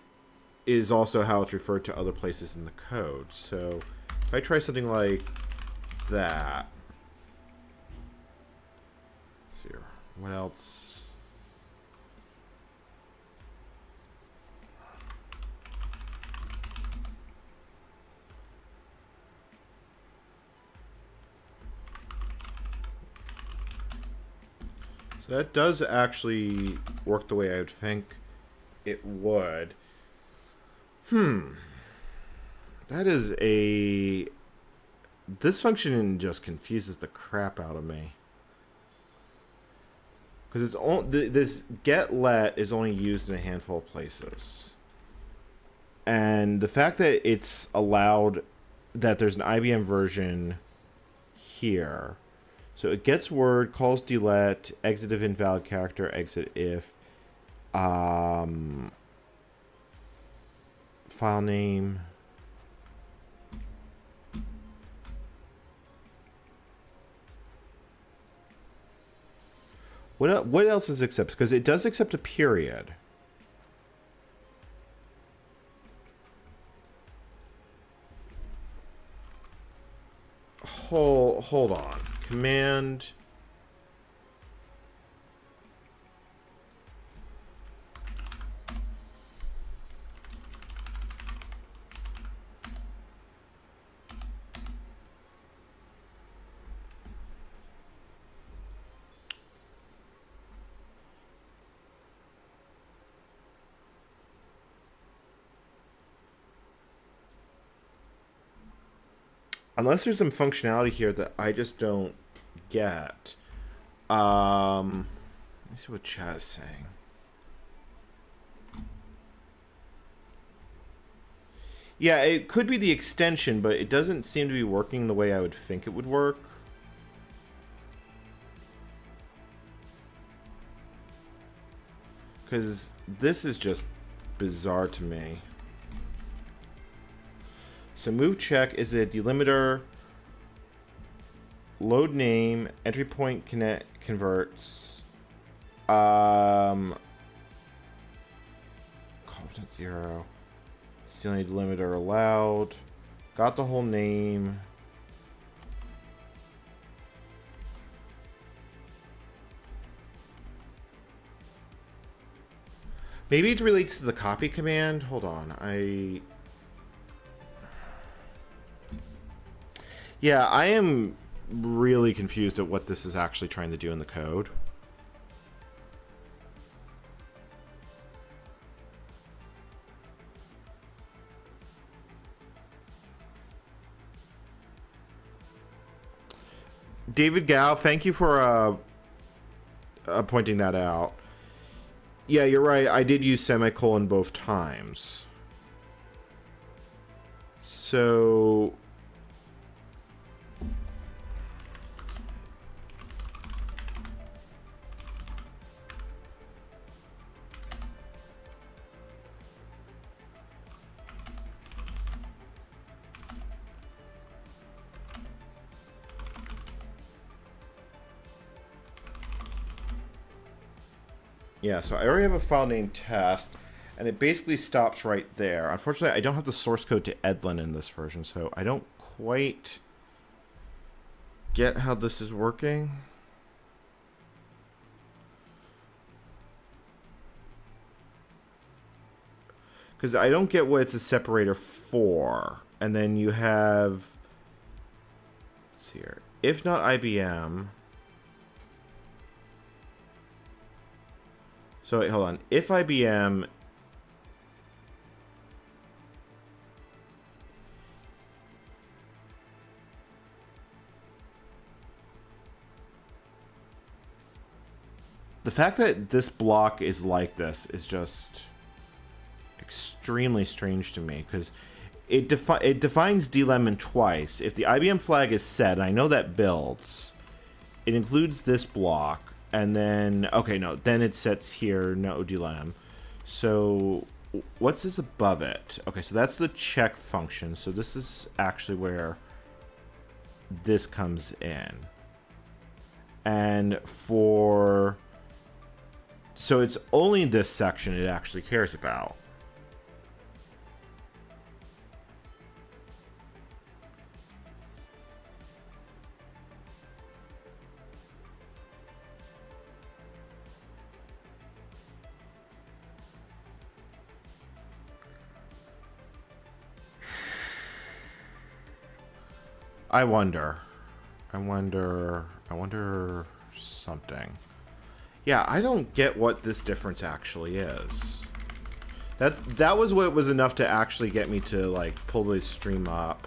is also how it's referred to other places in the code. So if I try something like that, let's see here. What else? So that does actually work the way I would think it would. That is a... This function just confuses the crap out of me. Because it's only, this get let is only used in a handful of places. And the fact that it's allowed that there's an IBM version here. So it gets word, calls delete, exit if invalid character, exit if. File name. What else does it accept? Because it does accept a period. Hold on. Command. Unless there's some functionality here that I just don't get. Let me see what chat is saying. Yeah, it could be the extension, but it doesn't seem to be working the way I would think it would work. Because this is just bizarre to me. So move check is a delimiter, load name, entry point connect converts, competence 0, it's the only delimiter allowed, got the whole name. Maybe it relates to the copy command. Hold on, yeah, I am really confused at what this is actually trying to do in the code. David Gao, thank you for pointing that out. Yeah, you're right. I did use semicolon both times. So... yeah, so I already have a file named test, and it basically stops right there. Unfortunately, I don't have the source code to Edlin in this version, so I don't quite get how this is working. Because I don't get what it's a separator for. And then you have... Let's see here. If not IBM... So wait, hold on. If IBM... The fact that this block is like this is just extremely strange to me, because it defines delim twice. If the IBM flag is set, and I know that builds, it includes this block, and then, okay, no, then it sets here, no delim. So what's this above it? Okay, so that's the check function. So this is actually where this comes in. And for... so it's only this section it actually cares about. I wonder something. Yeah, I don't get what this difference actually is. That was what was enough to actually get me to, like, pull this stream up.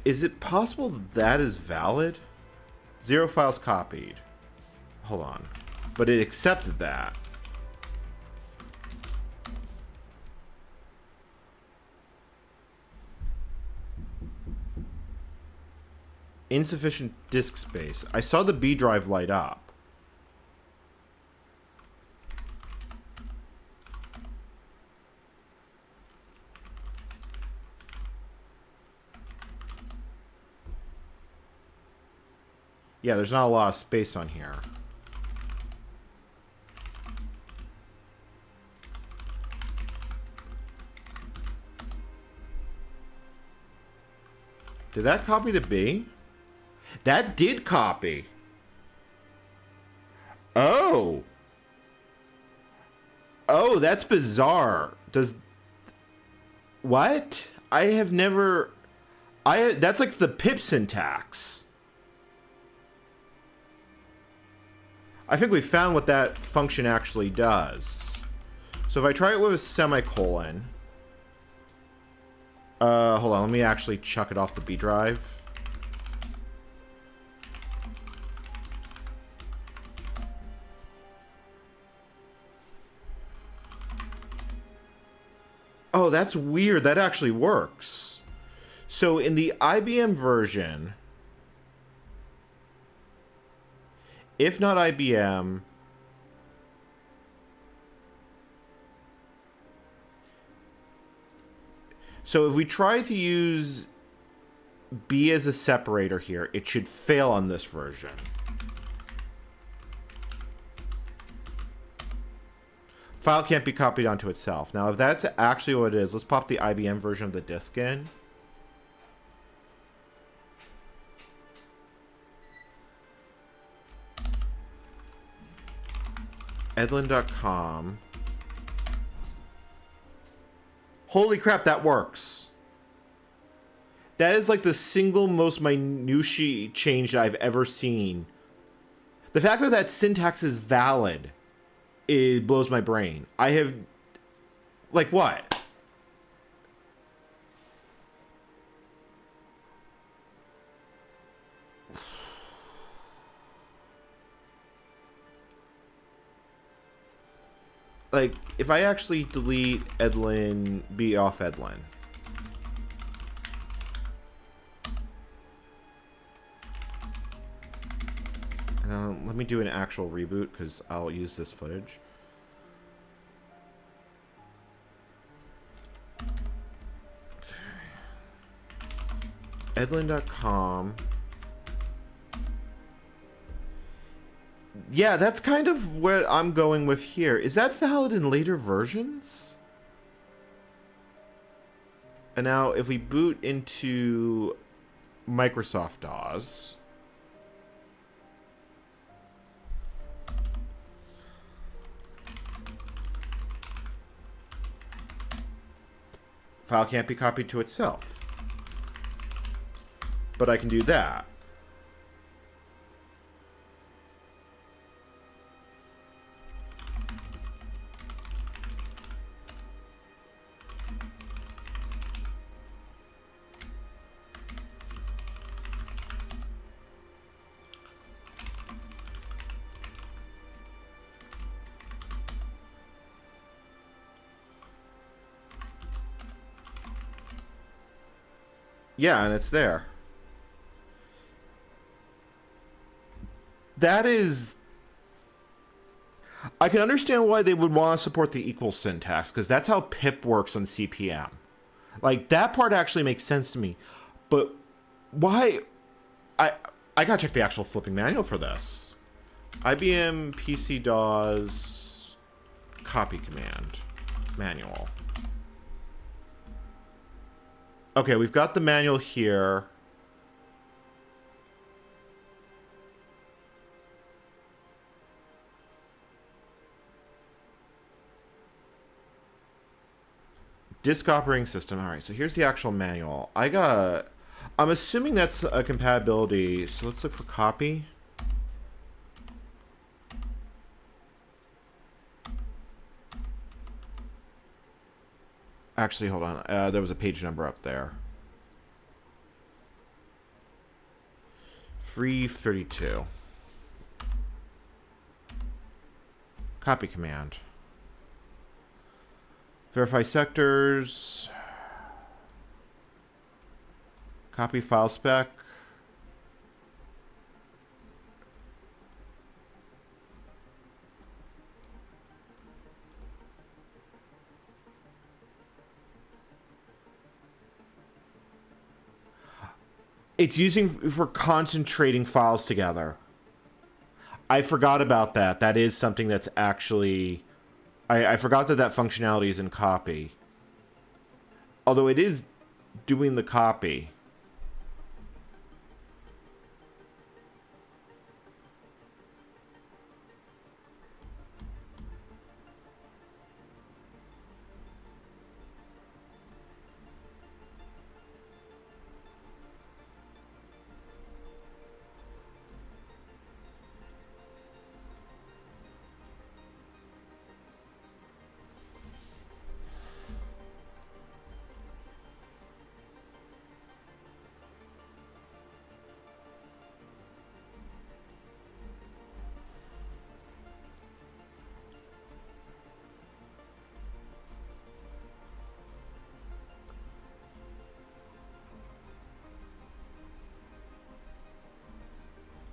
Is it possible that is valid? 0 files copied. Hold on. But it accepted that. Insufficient disk space. I saw the B drive light up. Yeah, there's not a lot of space on here. Did that copy to B? That did copy. Oh. Oh, that's bizarre. Does... what? I have never... that's like the pip syntax. I think we found what that function actually does. So if I try it with a semicolon... hold on, let me actually chuck it off the B drive. Oh, that's weird. That actually works. So in the IBM version, if not IBM, so if we try to use B as a separator here, it should fail on this version. File can't be copied onto itself. Now, if that's actually what it is, let's pop the IBM version of the disk in. Edlin.com. Holy crap, that works. That is like the single most minutiae change I've ever seen. The fact that that syntax is valid, it blows my brain. I have... like, what? Like, if I actually delete Edlin, be off Edlin. Let me do an actual reboot, because I'll use this footage. Edlin.com. Yeah, that's kind of what I'm going with here. Is that valid in later versions? And now, if we boot into Microsoft DOS... file can't be copied to itself. But I can do that. Yeah, and it's there. That is... I can understand why they would want to support the equal syntax, because that's how pip works on CPM. Like, that part actually makes sense to me. But why... I gotta check the actual flipping manual for this. IBM PC DAWs copy command manual. Okay, we've got the manual here. Disk operating system. All right, so here's the actual manual. I'm assuming that's a compatibility. So let's look for copy. Actually, hold on. There was a page number up there. 332. Copy command. Verify sectors. Copy file spec. It's using for concentrating files together. I forgot about that. That is something that's actually... I forgot that that functionality is in copy. Although it is doing the copy.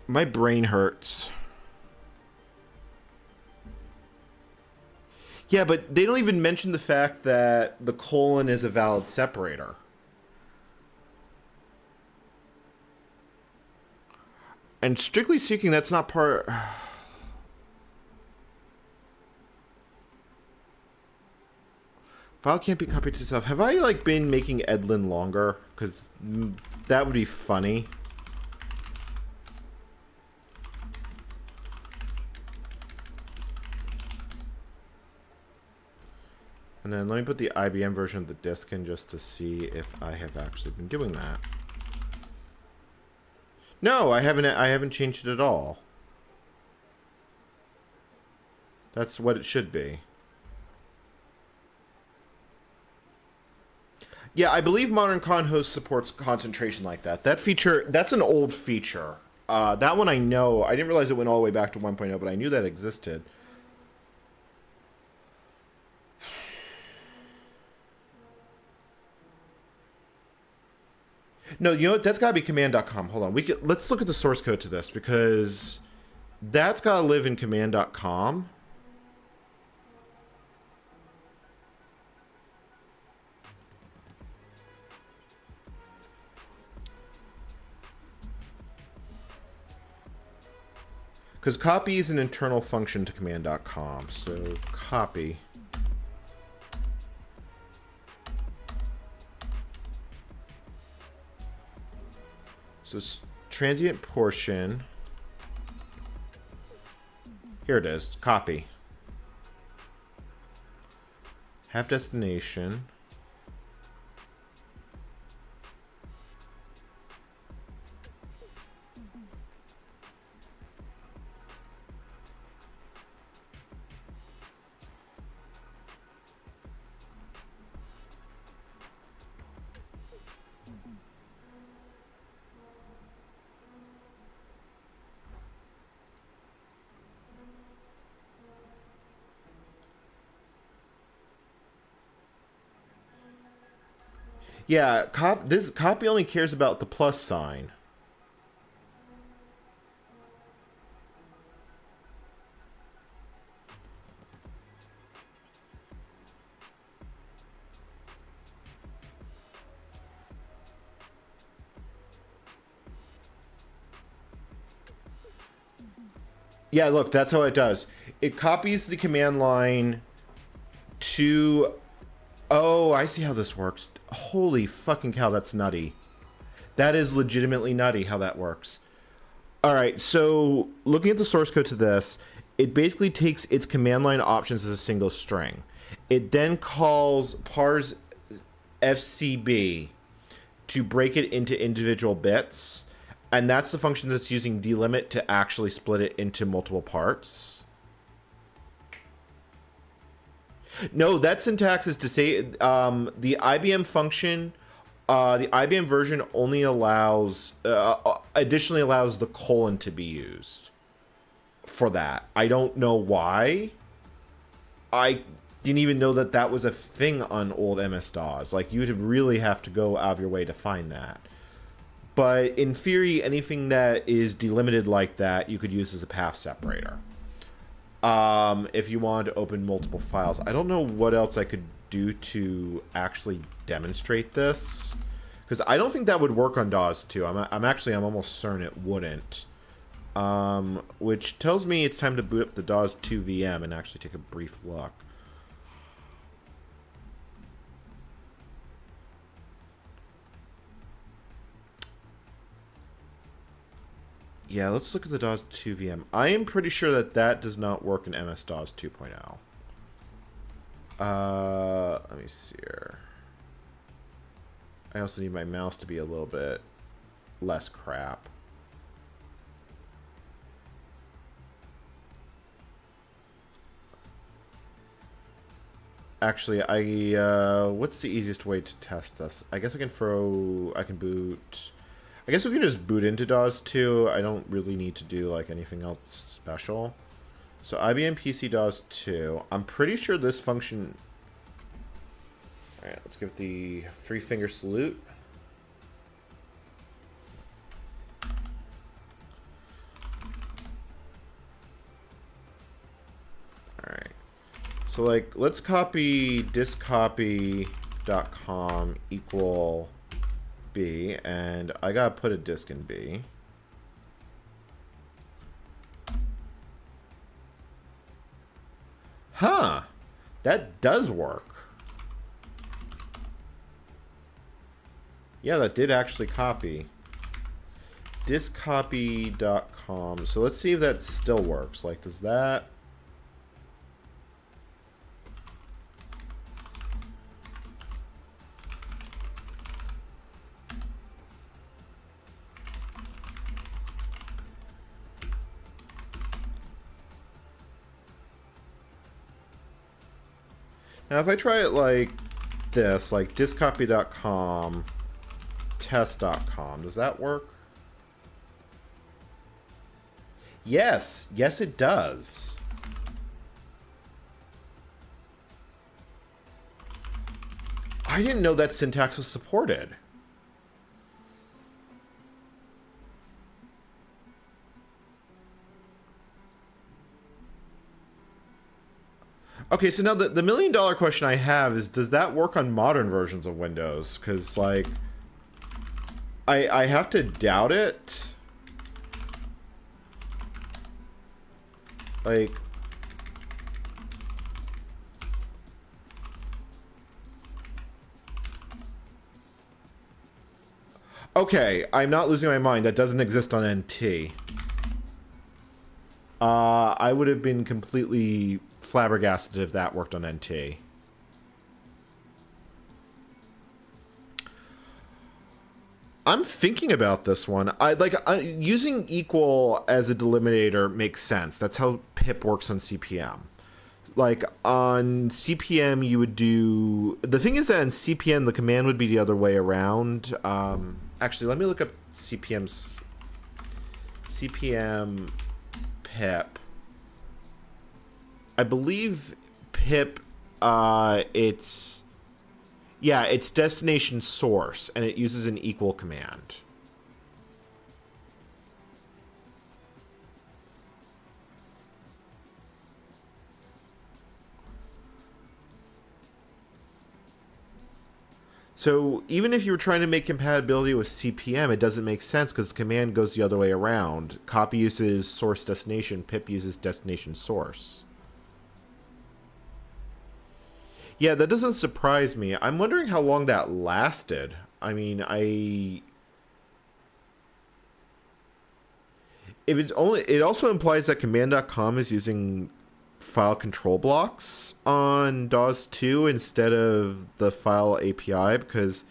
My brain hurts. Yeah, but they don't even mention the fact that the colon is a valid separator. And strictly speaking, that's not part... File can't be copied to itself. Have I, like, been making Edlin longer? Because that would be funny. And then let me put the IBM version of the disk in just to see if I have actually been doing that. No, I haven't changed it at all. That's what it should be. Yeah, I believe Modern Con Host supports concentration like that. That feature, that's an old feature. That one I know. I didn't realize it went all the way back to 1.0, but I knew that existed. No, you know what? That's got to be command.com. Hold on. Let's look at the source code to this, because that's got to live in command.com. Because copy is an internal function to command.com. So copy. So transient portion. Here it is. Copy. Have destination. Yeah, this copy only cares about the plus sign. Yeah, look, that's how it does. It copies the command line to... Oh, I see how this works. Holy fucking cow, that's nutty. That is legitimately nutty how that works. All right, so looking at the source code to this, it basically takes its command line options as a single string. It then calls parse FCB to break it into individual bits, and that's the function that's using delimit to actually split it into multiple parts. No, that syntax is to say the IBM function, the IBM version only allows, additionally allows the colon to be used for that. I don't know why. I didn't even know that that was a thing on old MS-DOS. Like, you would really have to go out of your way to find that. But in theory, anything that is delimited like that, you could use as a path separator. If you wanted to open multiple files. I don't know what else I could do to actually demonstrate this, because I don't think that would work on DAWs 2. I'm almost certain it wouldn't. Which tells me it's time to boot up the DAWs 2 VM and actually take a brief look. Yeah, let's look at the DAWs 2 VM. I am pretty sure that that does not work in MS-DOS 2.0. Let me see here. I also need my mouse to be a little bit less crap. Actually, what's the easiest way to test this? I guess I can boot... I guess we can just boot into DAWs 2. I don't really need to do like anything else special. So IBM PC DAWs 2. I'm pretty sure this function... Alright, let's give it the 3-finger salute. Alright. So like, let's copy diskcopy.com equal... B, and I gotta put a disk in B. Huh. That does work. Yeah, that did actually copy. Diskcopy.com. So let's see if that still works. Like, does that... Now, if I try it like this, like diskcopy.com, test.com, does that work? Yes. Yes, it does. I didn't know that syntax was supported. Okay, so now the million-dollar question I have is, does that work on modern versions of Windows? Because, like, I have to doubt it. Like... Okay, I'm not losing my mind. That doesn't exist on NT. I would have been completely flabbergasted if that worked on NT. I'm thinking about this one. Using equal as a delimiter makes sense. That's how pip works on CPM. Like, on CPM, you would do... The thing is that in CPM, the command would be the other way around. Actually, let me look up CPM pip. I believe pip, it's... Yeah, it's destination source, and it uses an equal command. So even if you were trying to make compatibility with CPM, it doesn't make sense because the command goes the other way around. Copy uses source destination, pip uses destination source. Yeah, that doesn't surprise me. I'm wondering how long that lasted. I mean, if it's only, it also implies that command.com is using file control blocks on DAWs 2 instead of the file API, because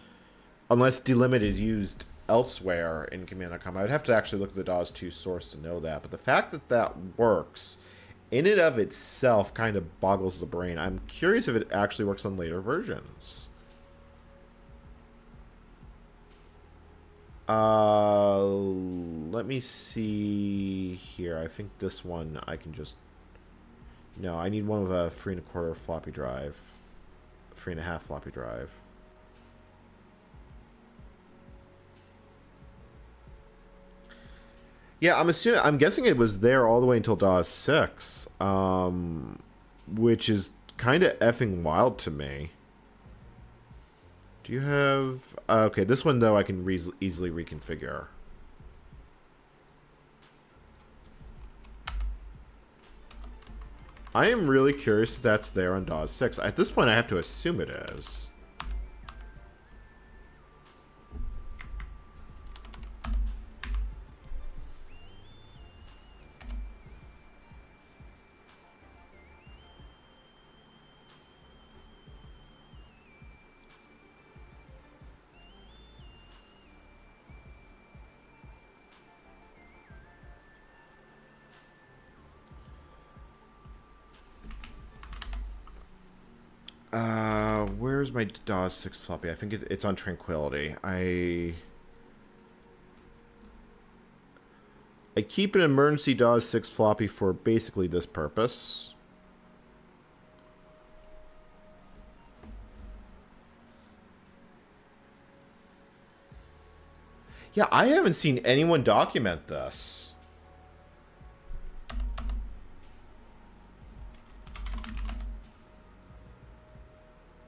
unless delimit is used elsewhere in command.com, I'd have to actually look at the DAWs 2 source to know that. But the fact that that works in and of itself kind of boggles the brain. I'm curious if it actually works on later versions. Let me see here. I think this one I can just... No, I need one with a 3¼ floppy drive. 3½ floppy drive. Yeah, I'm guessing it was there all the way until DAWs 6, which is kind of effing wild to me. Do you have... okay, this one, though, I can easily reconfigure. I am really curious if that's there on DAWs 6. At this point, I have to assume it is. Where's my DAWs 6 floppy? I think it's on Tranquility. I keep an emergency DAWs 6 floppy for basically this purpose. Yeah, I haven't seen anyone document this.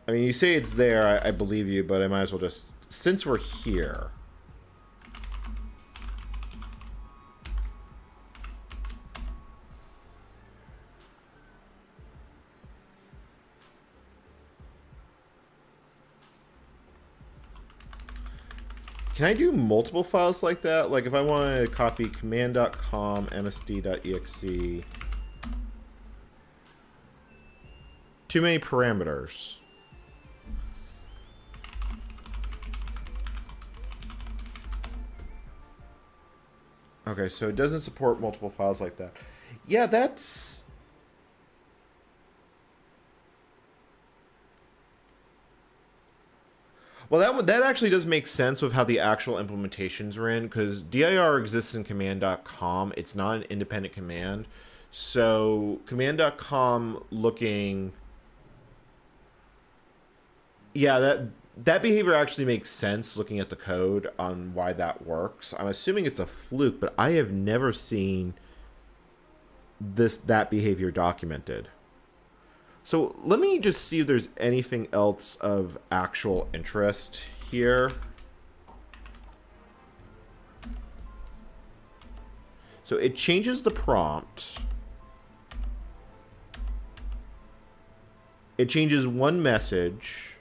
I mean, you say it's there, I believe you, but I might as well just... Since we're here... Can I do multiple files like that? Like, if I wanted to copy command.com, msd.exe... Too many parameters. Okay, so it doesn't support multiple files like that. Yeah, that's... Well, that actually does make sense with how the actual implementations are in, because dir exists in command.com. It's not an independent command. So command.com looking... Yeah, that behavior actually makes sense looking at the code on why that works. I'm assuming it's a fluke, but I have never seen that behavior documented. So let me just see if there's anything else of actual interest here. So it changes the prompt. It changes one message.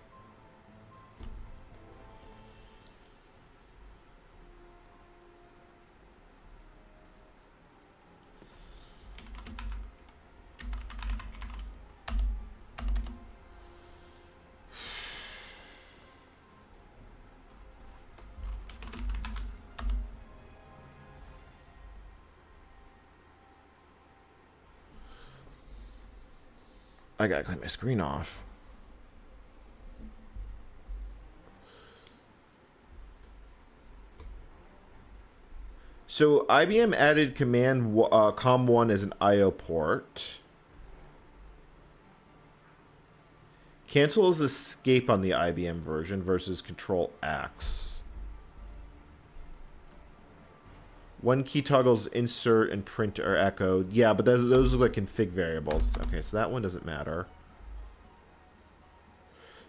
I gotta clean my screen off. So IBM added command COM1 as an IO port. Cancel is escape on the IBM version versus Control X. One key toggles insert and print or echo. Yeah, but those are like config variables. Okay, so that one doesn't matter.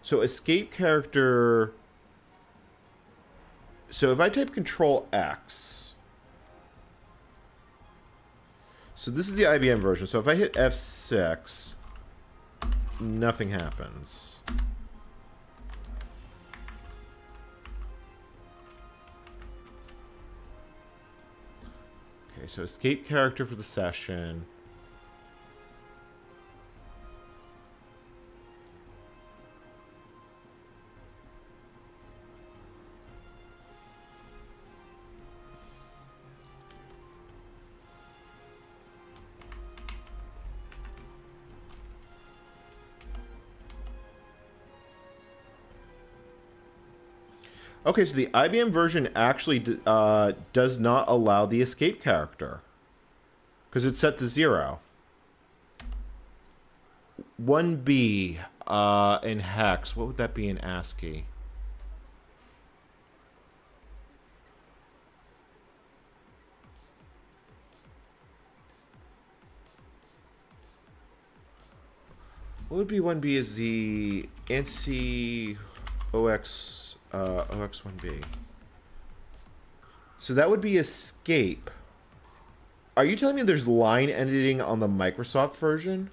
So escape character. So if I type Control X. So this is the IBM version. So if I hit F6, nothing happens. Okay, so escape character for the session. Okay, so the IBM version actually does not allow the escape character because it's set to 0. 1B in hex. What would that be in ASCII? What would be 1B is the ANSI OX OX1B. So that would be escape. Are you telling me there's line editing on the Microsoft version?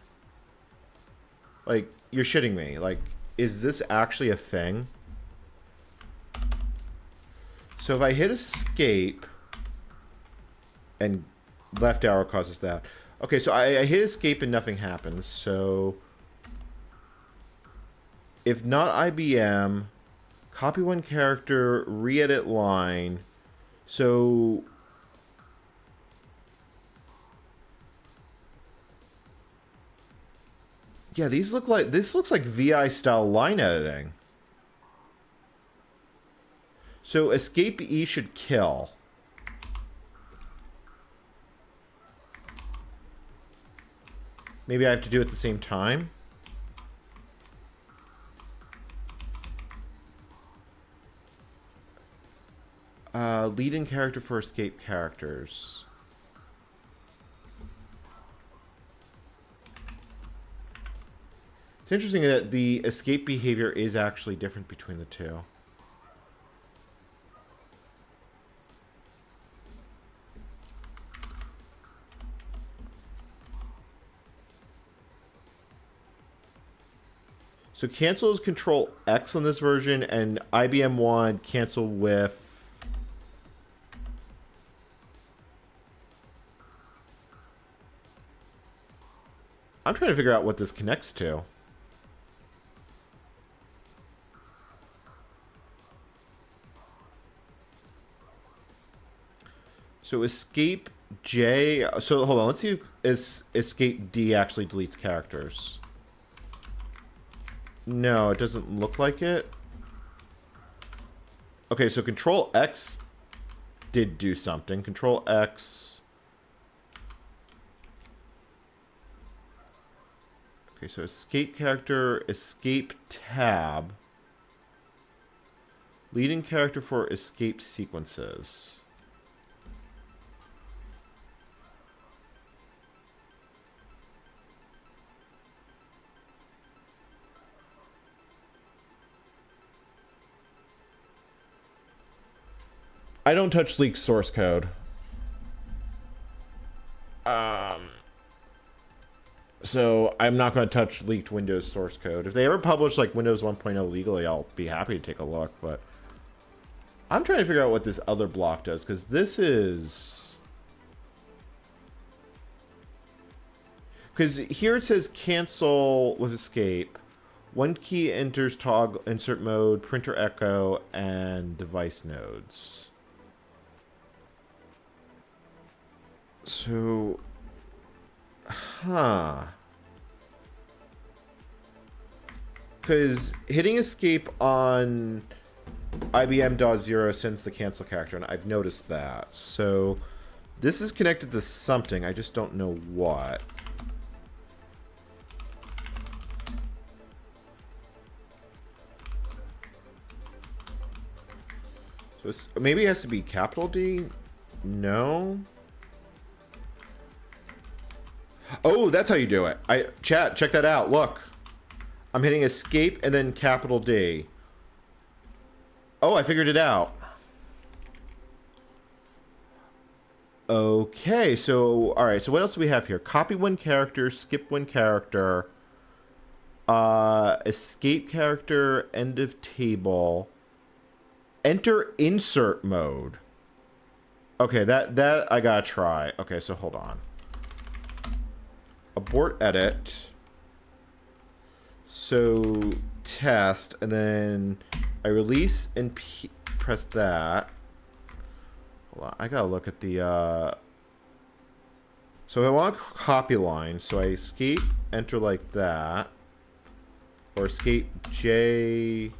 Like, you're shitting me. Like, is this actually a thing? So if I hit escape and left arrow causes that. Okay, so I hit escape and nothing happens. So if not IBM, copy one character, re-edit line. So yeah, this looks like VI style line editing. So escape E should kill. Maybe I have to do it at the same time. Lead-in character for escape characters. It's interesting that the escape behavior is actually different between the two. So cancel is Control X on this version, and IBM 1 cancel with I'm trying to figure out what this connects to. So escape J. So hold on, let's see if escape D actually deletes characters. No, it doesn't look like it. Okay, so Control X did do something. Control X. Okay, so escape character, escape tab. Leading character for escape sequences. I don't touch leaked source code. So I'm not going to touch leaked Windows source code. If they ever publish like Windows 1.0 legally, I'll be happy to take a look. But I'm trying to figure out what this other block does, because this is... Because here it says cancel with escape. One key enters toggle insert mode, printer echo, and device nodes. So, because hitting escape on IBM DAW0 sends the cancel character, and I've noticed that. So, this is connected to something. I just don't know what. So maybe it has to be capital D? No. Oh, that's how you do it. Chat, check that out. Look. I'm hitting escape and then capital D. Oh, I figured it out. Okay, so, alright, so what else do we have here? Copy one character, skip one character, escape character, end of table, enter insert mode. Okay, that I gotta try. Okay, so hold on. Abort edit. So, test, and then I release and press that. Hold on, I gotta look at the, so I want a copy line, so I escape, enter like that. Or escape J.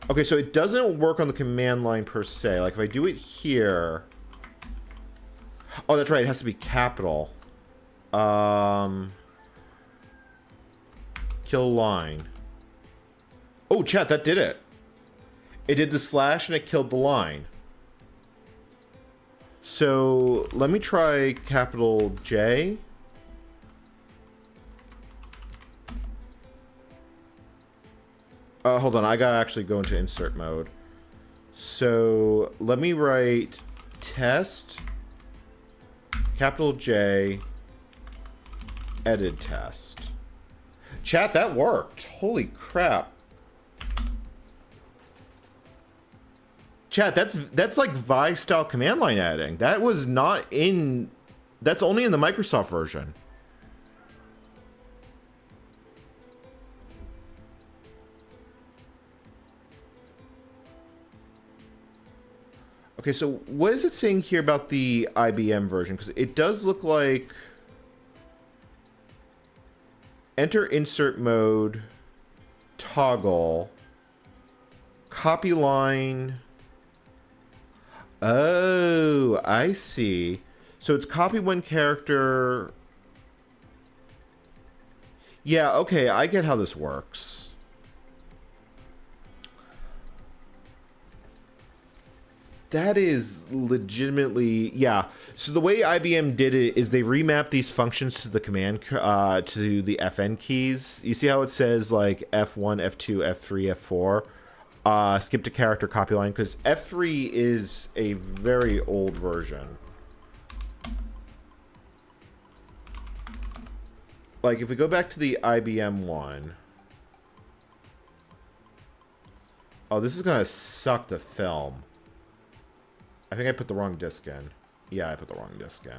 Okay, so it doesn't work on the command line per se. Like if I do it here. Oh, that's right, it has to be capital. Kill line. Oh, chat, that did it. It did the slash and it killed the line. So let me try capital J. Hold on, I gotta actually go into insert mode. So let me write test, capital J, edit test. Chat, that worked. Holy crap. Chat, that's like Vi style command line editing. That was not in, that's only in the Microsoft version. Okay, so what is it saying here about the IBM version? Because it does look like enter insert mode, toggle, copy line. Oh, I see. So it's copy one character. Yeah, okay, I get how this works. That is legitimately, yeah. So the way IBM did it is they remapped these functions to the command, to the FN keys. You see how it says like F1, F2, F3, F4? Skip to character copy line, because F3 is a very old version. Like if we go back to the IBM one. Oh, this is gonna suck to film. I think I put the wrong disk in. Yeah, I put the wrong disk in.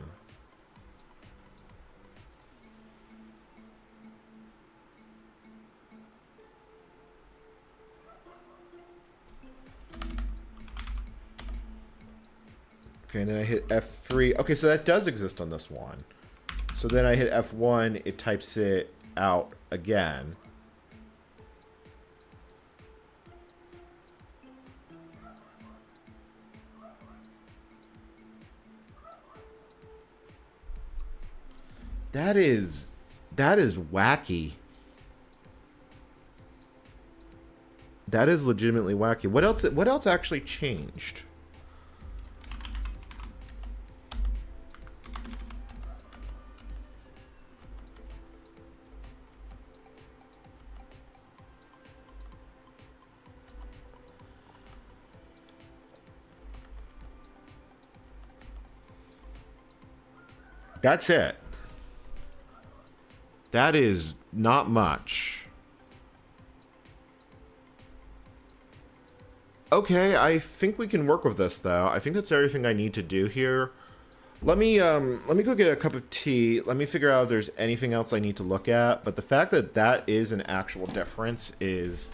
Okay, and then I hit F3. Okay, so that does exist on this one. So then I hit F1, it types it out again. That is wacky. That is legitimately wacky. What else actually changed? That's it. That is not much. Okay, I think we can work with this though. I think that's everything I need to do here. Let me go get a cup of tea. Let me figure out if there's anything else I need to look at. But the fact that that is an actual difference is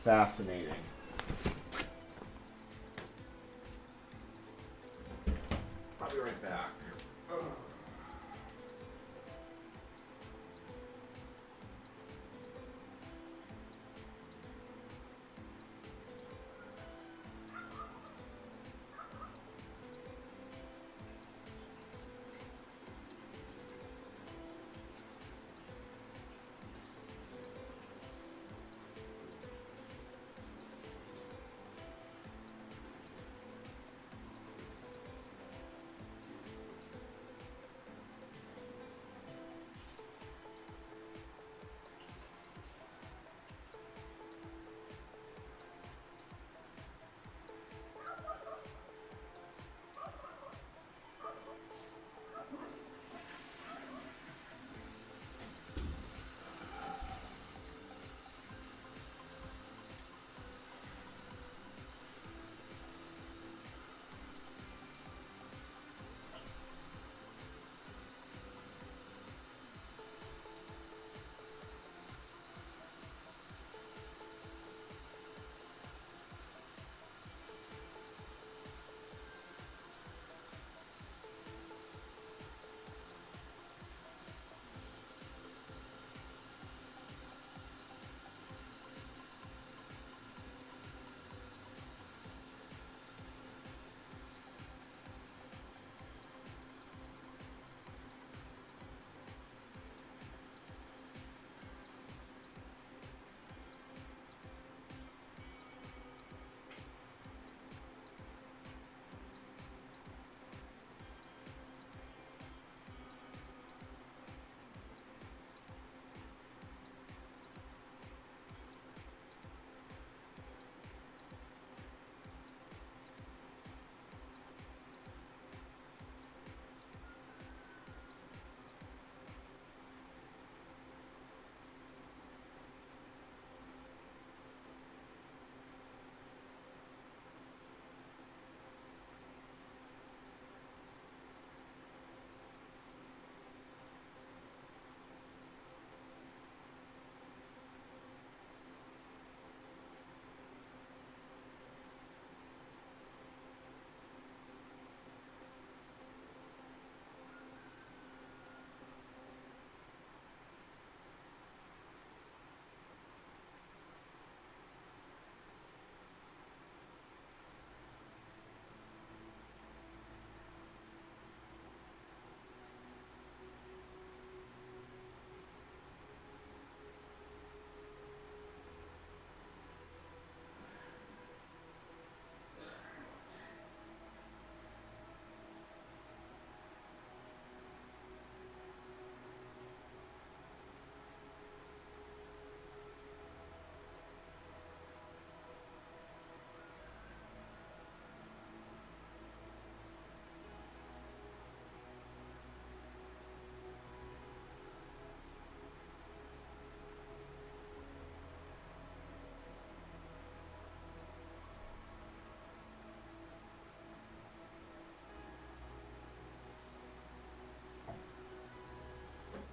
fascinating. I'll be right back.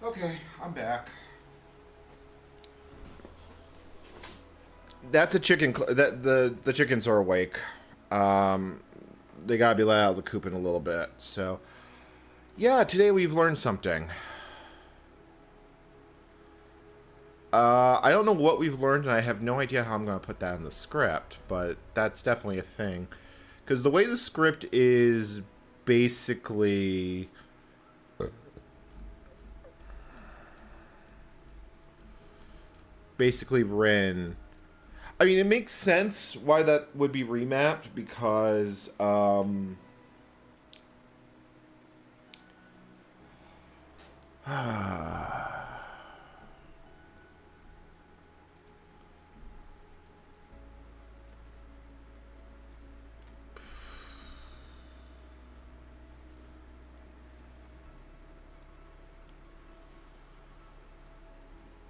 Okay, I'm back. That's a chicken. That the chickens are awake. They gotta be let out of the coop in a little bit. So, yeah, today we've learned something. I don't know what we've learned, and I have no idea how I'm gonna put that in the script. But that's definitely a thing, because the way the script is basically. Basically written. I mean, it makes sense why that would be remapped because,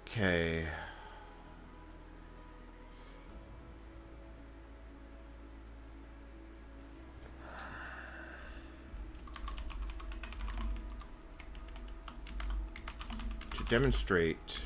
okay. To demonstrate.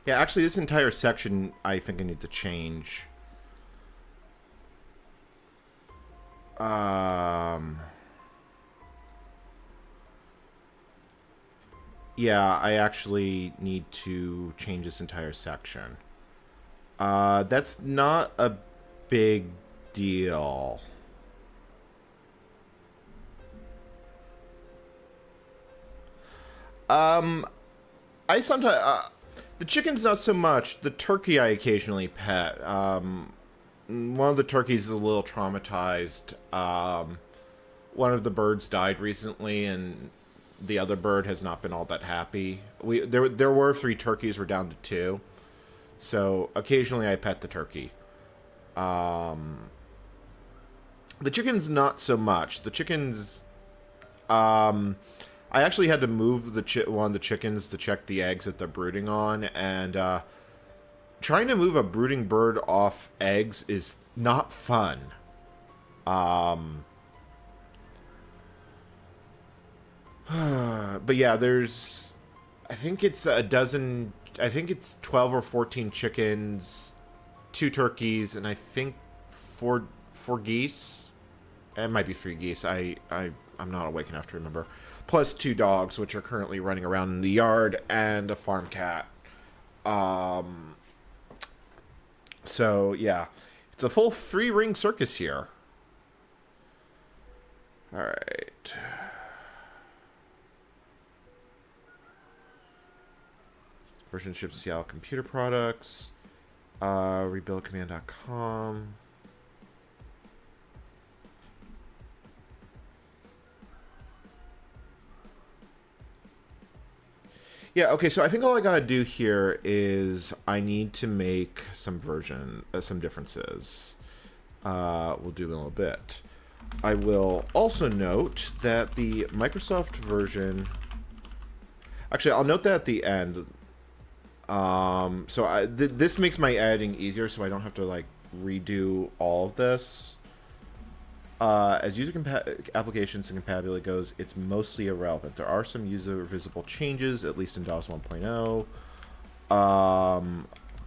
Yeah, actually, this entire section, I think I need to change. Yeah, I actually need to change this entire section. That's not a big deal. I sometimes the chicken's not so much. The turkey I occasionally pet. One of the turkeys is a little traumatized. One of the birds died recently, and the other bird has not been all that happy. There were 3 turkeys. We're down to 2. So occasionally I pet the turkey. The chicken's not so much. The chicken's I actually had to move one of the chickens to check the eggs that they're brooding on, and trying to move a brooding bird off eggs is not fun. But yeah, I think it's a dozen. I think it's 12 or 14 chickens, 2 turkeys, and I think four geese. It might be 3 geese. I'm not awake enough to remember. Plus 2 dogs, which are currently running around in the yard, and a farm cat. So, yeah. It's a full 3-ring circus here. Alright. Version ships Seattle Computer Products. Rebuildcommand.com. Yeah, okay, so I think all I gotta do here is I need to make some some differences. We'll do in a little bit. I will also note that the Microsoft version... Actually, I'll note that at the end. So this makes my editing easier, so I don't have to, like, redo all of this. As user applications and compatibility goes, it's mostly irrelevant. There are some user-visible changes, at least in DOS 1.0.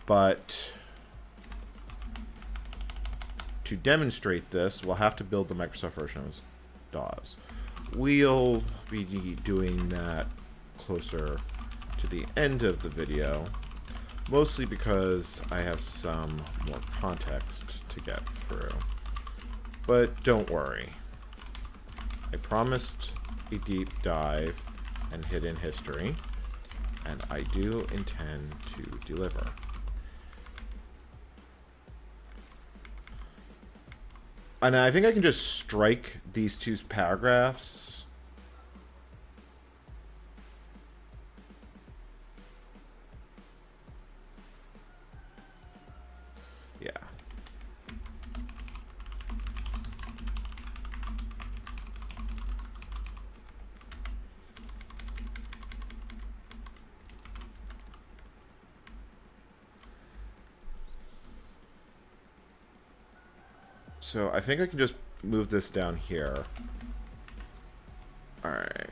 But to demonstrate this, we'll have to build the Microsoft version of DOS. We'll be doing that closer to the end of the video, mostly because I have some more context to get through. But don't worry. I promised a deep dive and hidden history, and I do intend to deliver. And I think I can just strike these 2 paragraphs. So I think I can just move this down here. All right.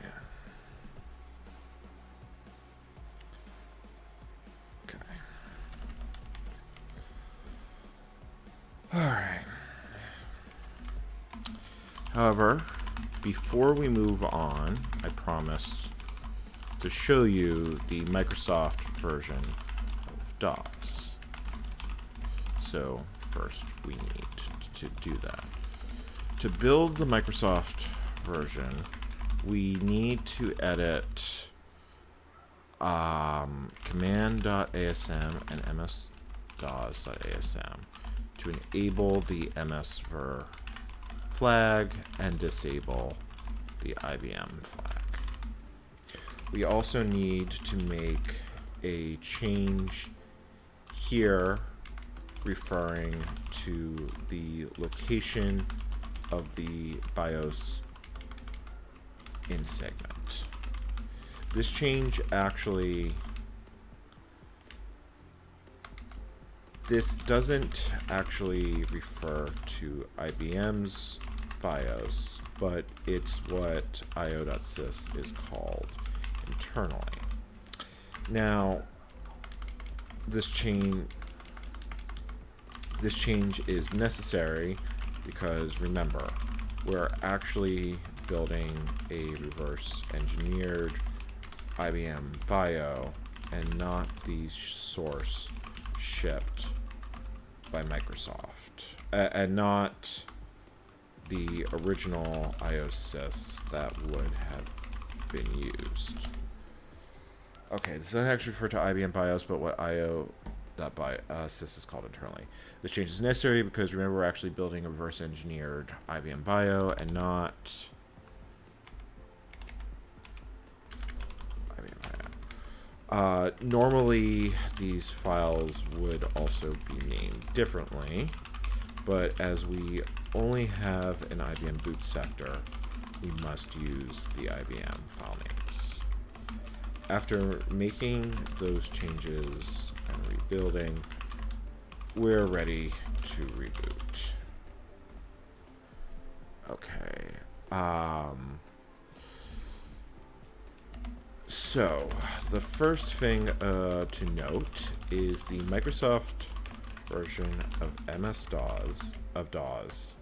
Okay. All right. However, before we move on, I promised to show you the Microsoft version of DOS. So first we need to do that. To build the Microsoft version, we need to edit command.asm and msdos.asm to enable the msver flag and disable the IBM flag. We also need to make a change here referring to the location of the BIOS in segment. This change actually, this doesn't actually refer to IBM's BIOS, but it's what io.sys is called internally. Now, this change is necessary because, remember, we're actually building a reverse engineered IBM BIO and not the source shipped by Microsoft, and not the original IOSys that would have been used. Okay, this doesn't actually refer to IBM BIOS, but what io.sys is called internally. This change is necessary because, remember, we're actually building a reverse engineered IBM BIO and not IBM BIO. Normally, these files would also be named differently, but as we only have an IBM boot sector, we must use the IBM file names. After making those changes and rebuilding, we're ready to reboot. Okay. So the first thing to note is the Microsoft version of DOS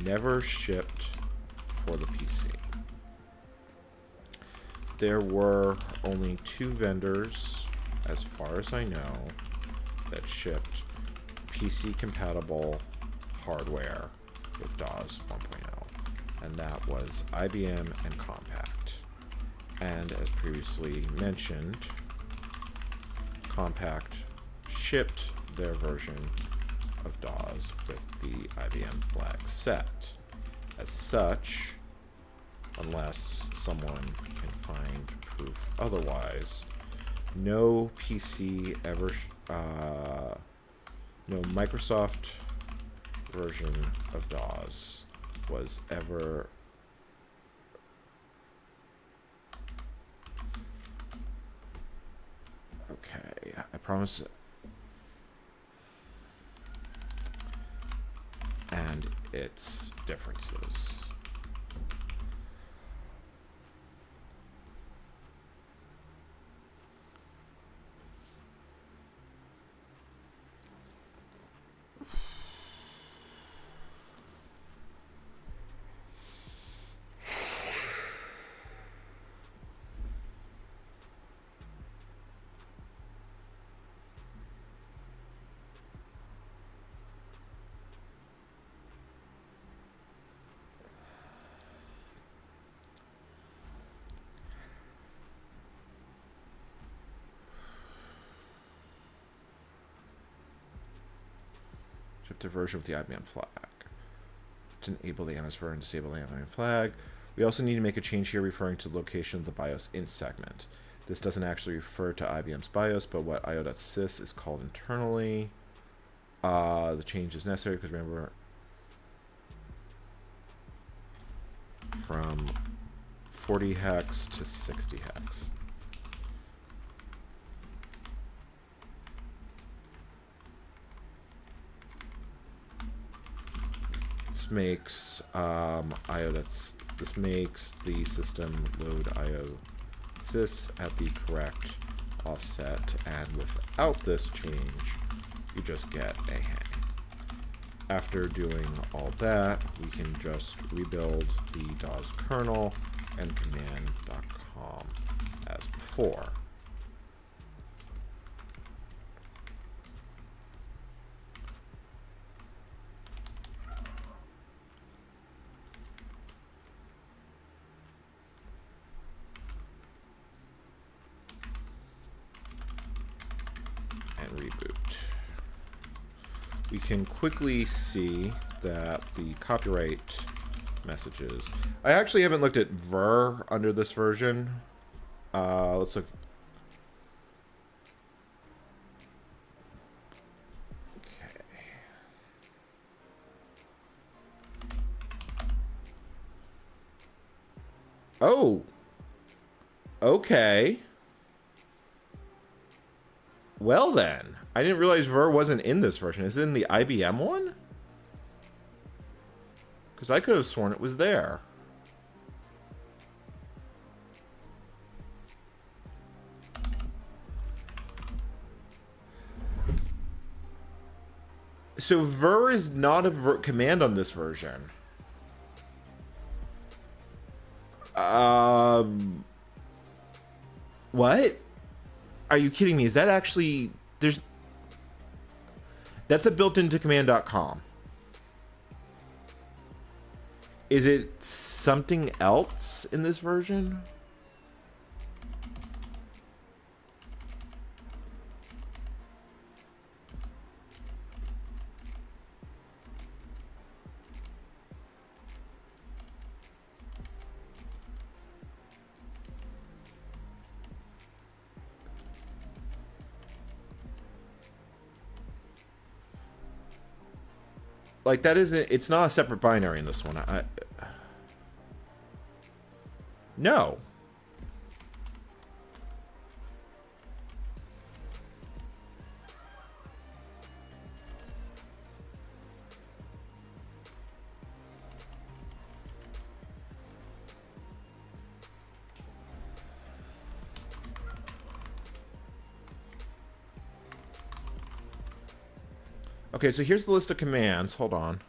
never shipped for the PC. There were only 2 vendors, as far as I know, that shipped PC compatible hardware with DOS 1.0, and that was IBM and Compaq. And as previously mentioned, Compaq shipped their version of DOS with the IBM flag set. As such, unless someone can find proof otherwise, no PC ever, no Microsoft version of DOS was ever okay. I promise. And its differences. Shipped a version of the IBM flag to enable the MSVer and disable the IBM flag. We also need to make a change here referring to the location of the BIOS in segment. This doesn't actually refer to IBM's BIOS, but what io.sys is called internally. The change is necessary because, remember, from 40 hex to 60 hex. this makes this makes the system load IO sys at the correct offset, and without this change, you just get a hang. After doing all that, we can just rebuild the DOS kernel and command.com as before. And reboot. We can quickly see that the copyright messages... I actually haven't looked at ver under this version. Let's look. Okay. Oh. Okay. Well then. I didn't realize ver wasn't in this version. Is it in the IBM one? Because I could have sworn it was there. So ver is not a command on this version. What? Are you kidding me? Is that actually... That's a built-into command.com. Is it something else in this version? Like, that isn't... It's not a separate binary in this one. No. Okay, so here's the list of commands. Hold on.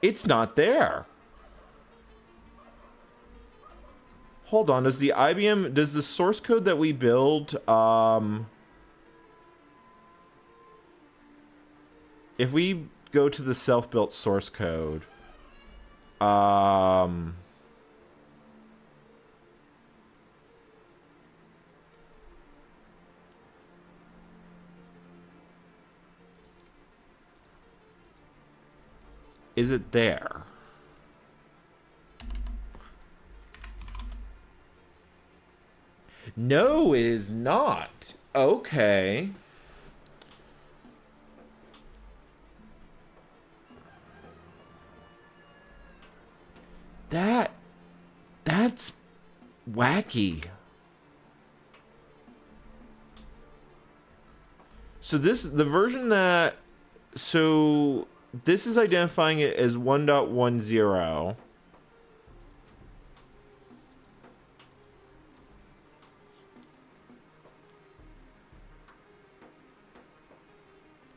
It's not there. Hold on. Does the IBM... Does the source code that we build... If we go to the self-built source code... Is it there? No, it is not. Okay. That's wacky. So the version that... So... This is identifying it as 1.10.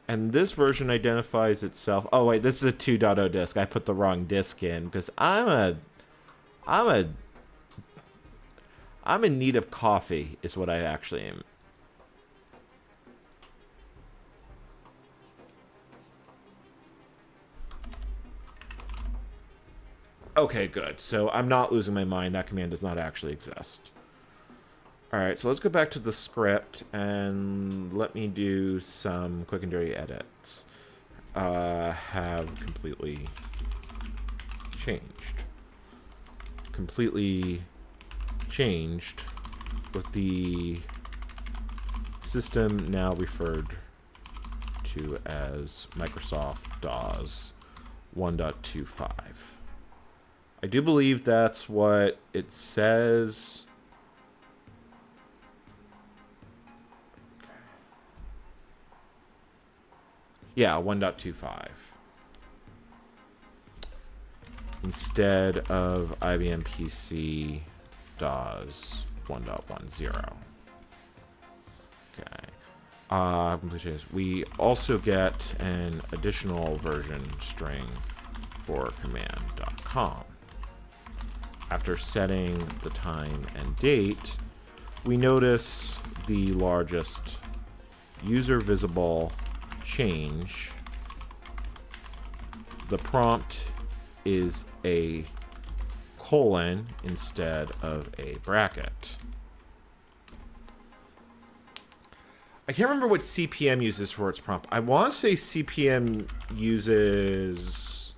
And this version identifies itself... Oh, wait, this is a 2.0 disk. I put the wrong disk in because I'm in need of coffee, is what I actually am. Okay, good. So I'm not losing my mind. That command does not actually exist. Alright, so let's go back to the script and let me do some quick and dirty edits. Have completely changed. Completely changed with the system now referred to as Microsoft DOS 1.25. I do believe that's what it says. Yeah, 1.25. Instead of IBM PC DOS 1.10. Okay. We also get an additional version string for command.com. After setting the time and date, we notice the largest user visible change. The prompt is a colon instead of a bracket. I can't remember what CPM uses for its prompt. I want to say CPM uses...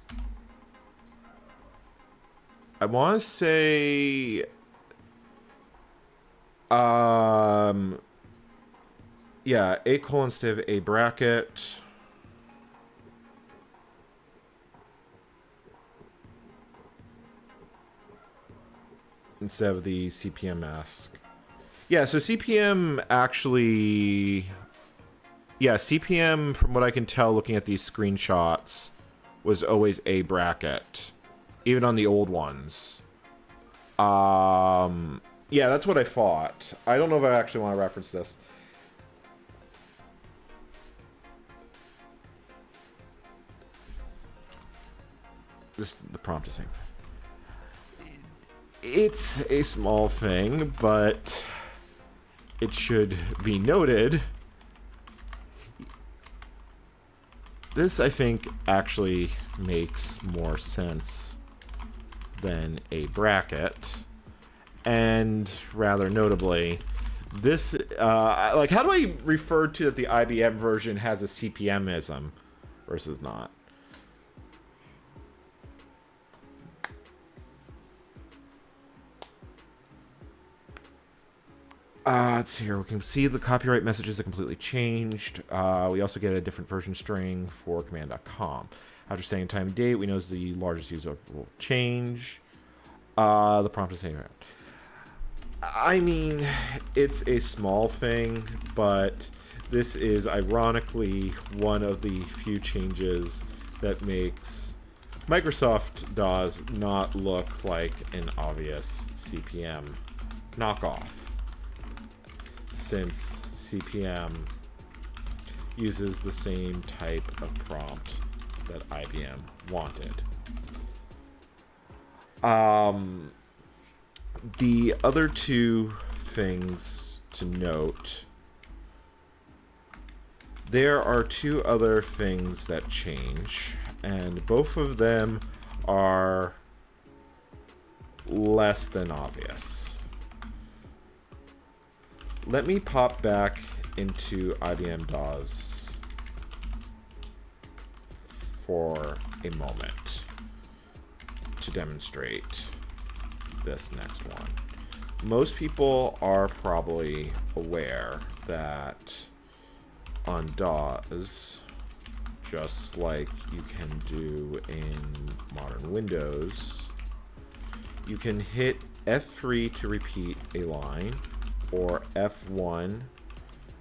I want to say... yeah, a colon instead of a bracket. Instead of the CPM mask. Yeah, so CPM actually... Yeah, CPM, from what I can tell looking at these screenshots, was always a bracket. Even on the old ones. Yeah, that's what I thought. I don't know if I actually want to reference this. The prompt is saying... It's a small thing, but it should be noted. This, I think, actually makes more sense than a bracket. And rather notably, this, like, how do I refer to that the IBM version has a CPM-ism versus not? Let's see here. We can see the copyright messages are completely changed. We also get a different version string for command.com. After saying time and date, we know the largest user will change. The prompt is saying, I mean, it's a small thing, but this is ironically one of the few changes that makes Microsoft DAWs not look like an obvious CPM knockoff, since CPM uses the same type of prompt that IBM wanted. The other two things to note, there are two other things that change, and both of them are less than obvious. Let me pop back into IBM DAWs for a moment to demonstrate this next one. Most people are probably aware that on DAWs, just like you can do in modern Windows, you can hit F3 to repeat a line, or F1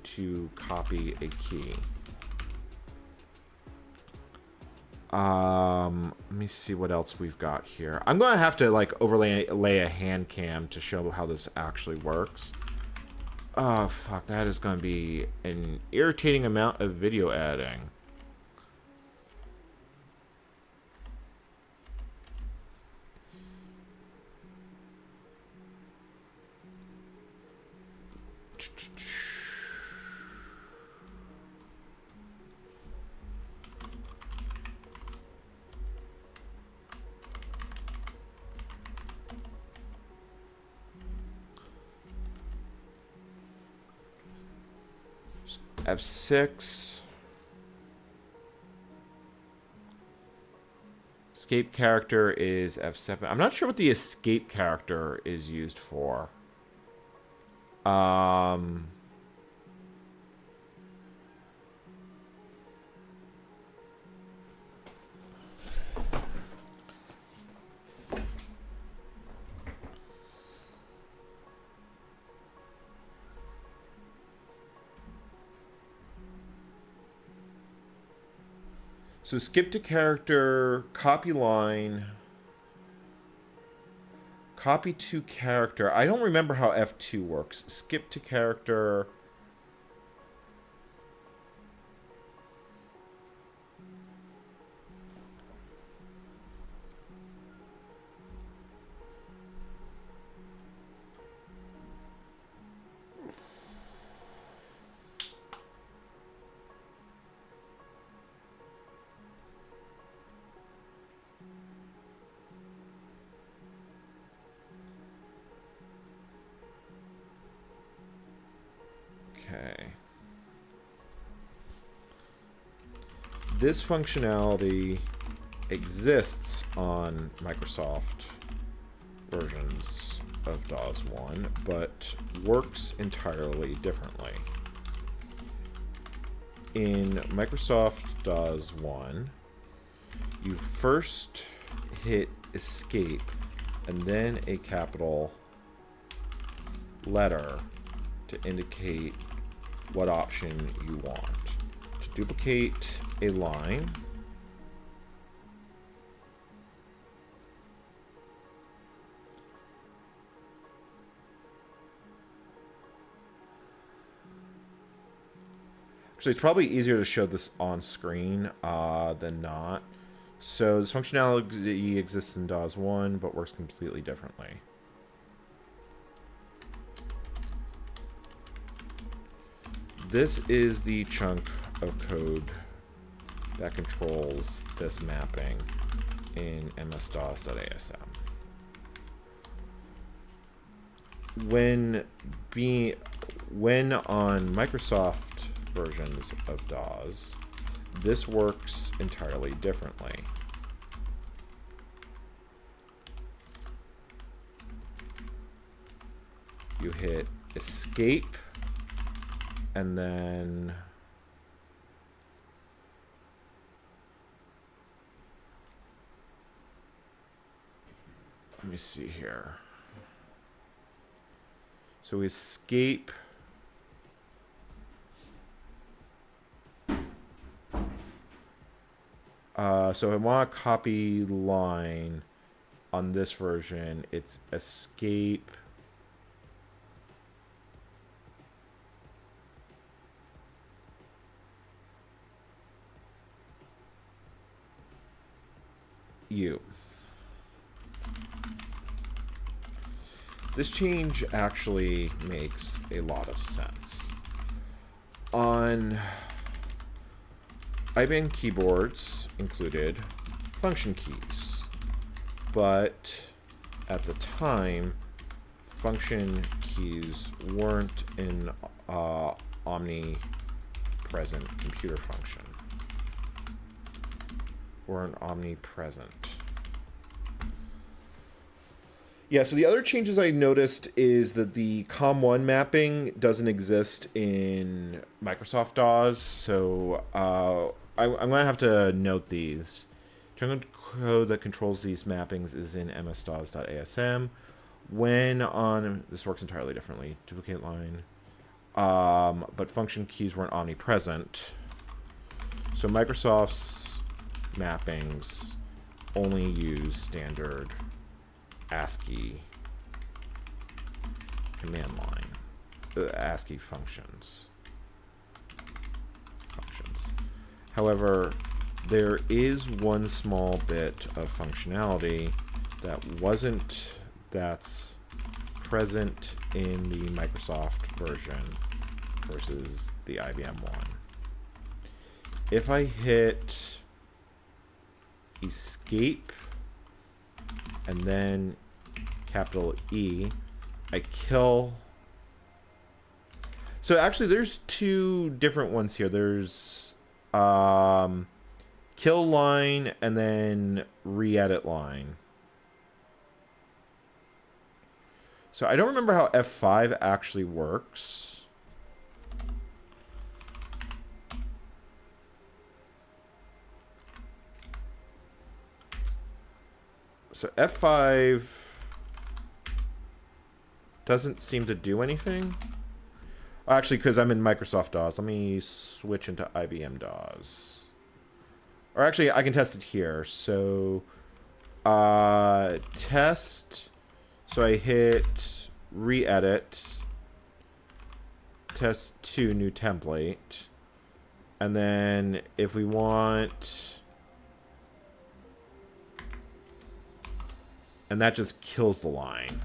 to copy a key. Let me see what else we've got here. I'm going to have to like lay a hand cam to show how this actually works. Oh, fuck. That is going to be an irritating amount of video editing. F6. Escape character is F7. I'm not sure what the escape character is used for. So skip to character, copy line, copy to character. I don't remember how F2 works. Skip to character. Okay. This functionality exists on Microsoft versions of DAWs 1, but works entirely differently. In Microsoft DAWs 1, you first hit escape and then a capital letter to indicate what option you want. To duplicate a line, actually it's probably easier to show this on screen than not. So this functionality exists in DAWs 1 but works completely differently. This is the chunk of code that controls this mapping in ms-dos.asm. When on Microsoft versions of DAWs, this works entirely differently. You hit escape and then let me see here. So escape. So if I want to copy line on this version, it's escape U. This change actually makes a lot of sense. On IBM keyboards included function keys, but at the time, function keys weren't an omnipresent computer function. Weren't omnipresent. Yeah, so the other changes I noticed is that the COM1 mapping doesn't exist in Microsoft DAWs, so I'm going to have to note these. Chunk of code that controls these mappings is in ms-dos.asm. When on, this works entirely differently, duplicate line, but function keys weren't omnipresent. So Microsoft's mappings only use standard ASCII command line, ASCII functions. However, there is one small bit of functionality that's present in the Microsoft version versus the IBM one. If I hit escape and then capital E, I kill. So actually there's two different ones here. There's kill line and then re-edit line. So I don't remember how F5 actually works. So F5 doesn't seem to do anything. Actually, because I'm in Microsoft DAWs, let me switch into IBM DAWs. Or actually, I can test it here. So, test. So I hit re-edit. Test 2, new template. And then if we want... And that just kills the line.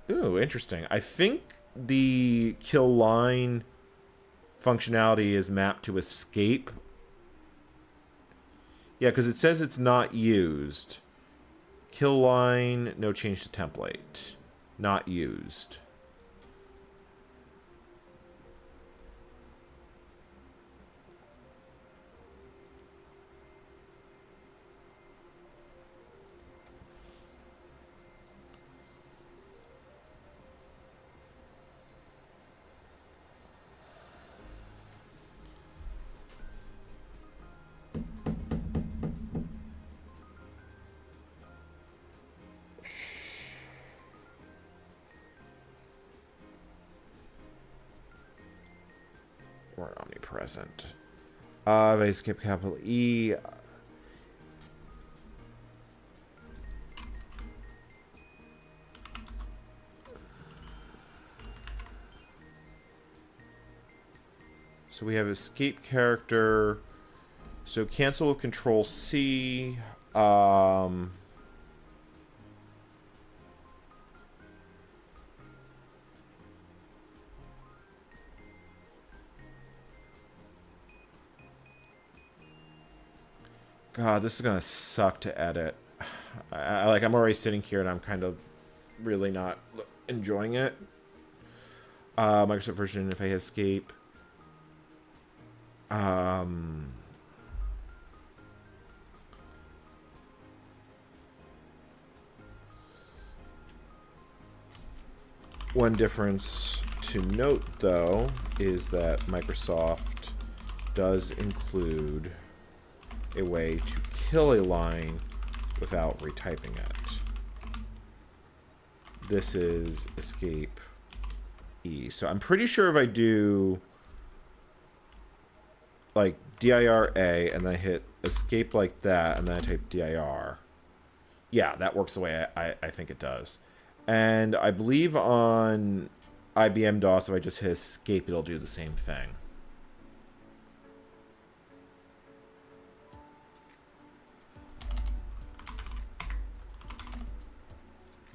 Ooh, interesting. I think the kill line functionality is mapped to escape. Yeah, because it says it's not used. Kill line, no change to template. Not used. Or omnipresent. If I skip capital E. So we have escape character. So cancel with control C. God, this is gonna suck to edit. I'm already sitting here and I'm kind of really not enjoying it. Microsoft version, if I hit escape. One difference to note, though, is that Microsoft does include a way to kill a line without retyping it. This is escape E. So I'm pretty sure if I do like dir A and then I hit escape like that and then I type dir, yeah, that works the way I think it does. And I believe on IBM DOS, if I just hit escape, it'll do the same thing.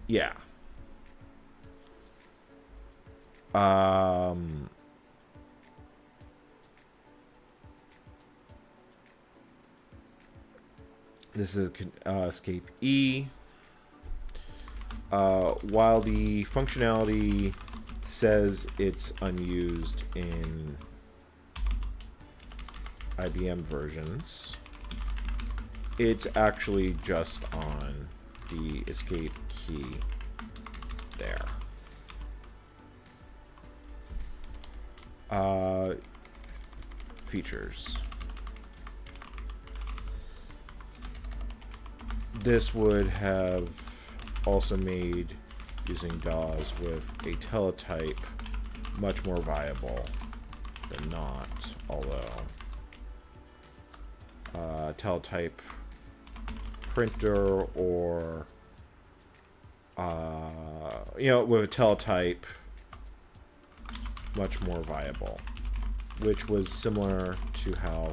Yeah. This is escape E. While the functionality says it's unused in IBM versions, it's actually just on the escape key there. Features. This would have also made using DAWs with a teletype much more viable than not, although teletype printer or with a teletype much more viable, which was similar to how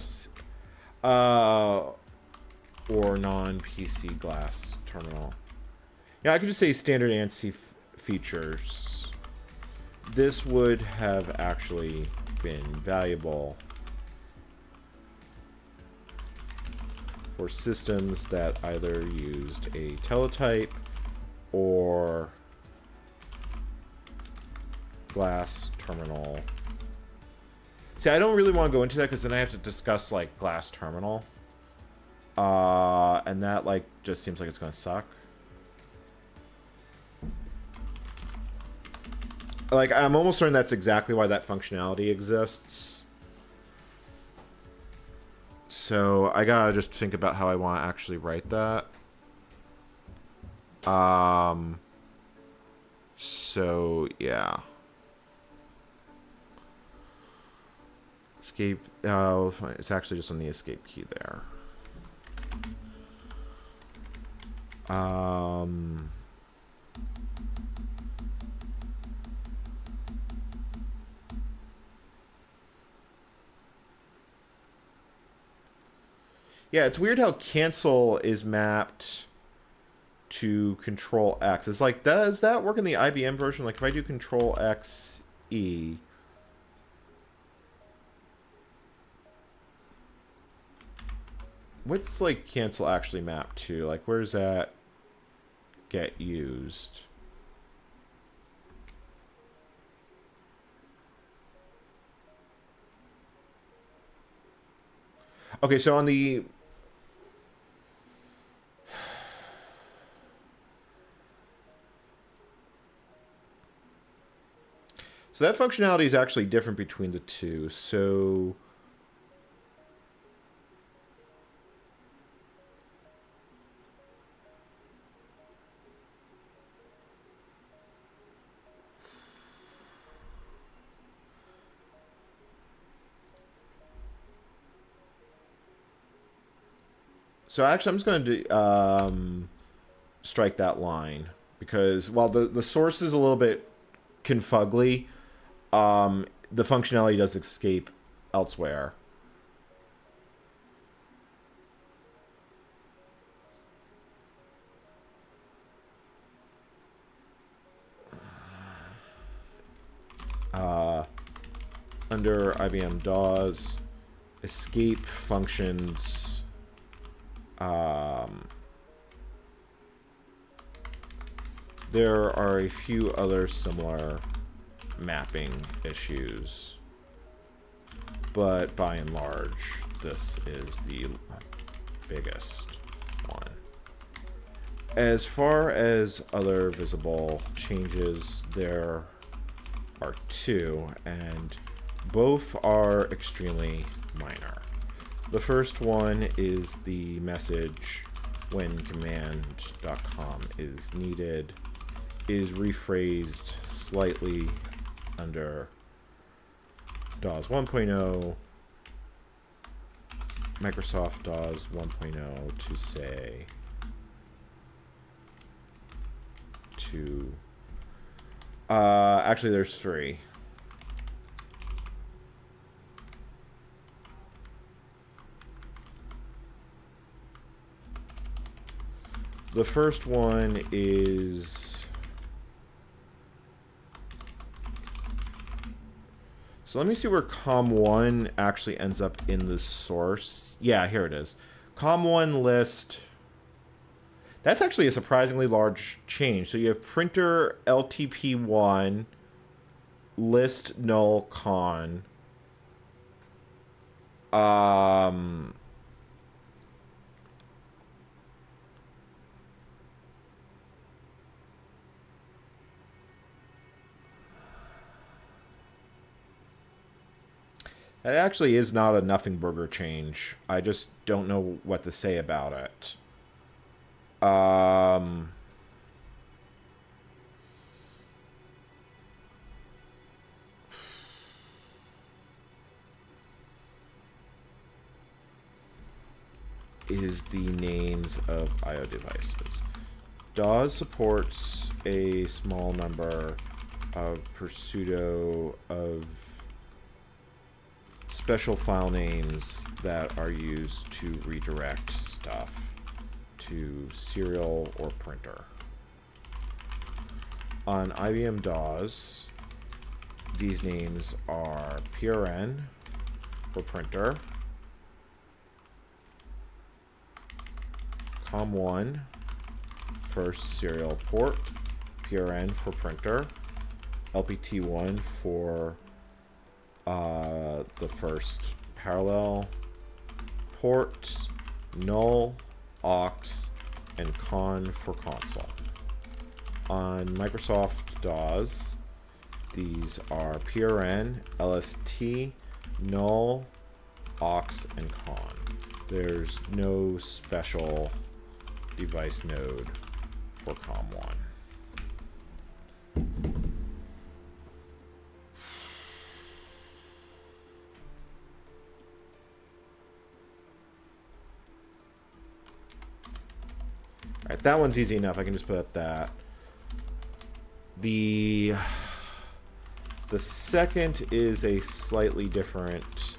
or non-PC glass terminal. Yeah, I could just say standard ANSI features. This would have actually been valuable for systems that either used a teletype or glass terminal. See, I don't really want to go into that because then I have to discuss like glass terminal. And that like just seems like it's gonna suck. Like, I'm almost certain that's exactly why that functionality exists. So I gotta just think about how I want to actually write that. So yeah. Escape. Oh, it's actually just on the escape key there. Yeah, it's weird how cancel is mapped to Control X. It's like, does that work in the IBM version? Like, if I do Control X E, what's like cancel actually mapped to? Like, where does that get used? Okay, so on the that functionality is actually different between the two. So actually, I'm just going to strike that line because while the source is a little bit confugly, the functionality does escape elsewhere. Under IBM DAWs, escape functions. There are a few other similar mapping issues, but by and large, this is the biggest one. As far as other visible changes, there are two, and both are extremely minor. The first one is the message when command.com is needed is rephrased slightly under DAWs 1.0, Microsoft DAWs 1.0 to say to actually there's three. The first one is, so let me see where COM1 actually ends up in the source. Yeah, here it is. COM1 list. That's actually a surprisingly large change. So you have printer LTP1 list null con. That actually is not a nothing burger change. I just don't know what to say about it. Is the names of I/O devices. DAWs supports a small number of pseudo of special file names that are used to redirect stuff to serial or printer. On IBM DAWs, these names are PRN for printer, COM1 first serial port, PRN for printer, LPT1 for the first parallel port, null, aux, and con for console. On Microsoft DAWs, these are PRN, LST, null, aux, and con. There's no special device node for COM1. Alright, that one's easy enough. I can just put up that. The second is a slightly different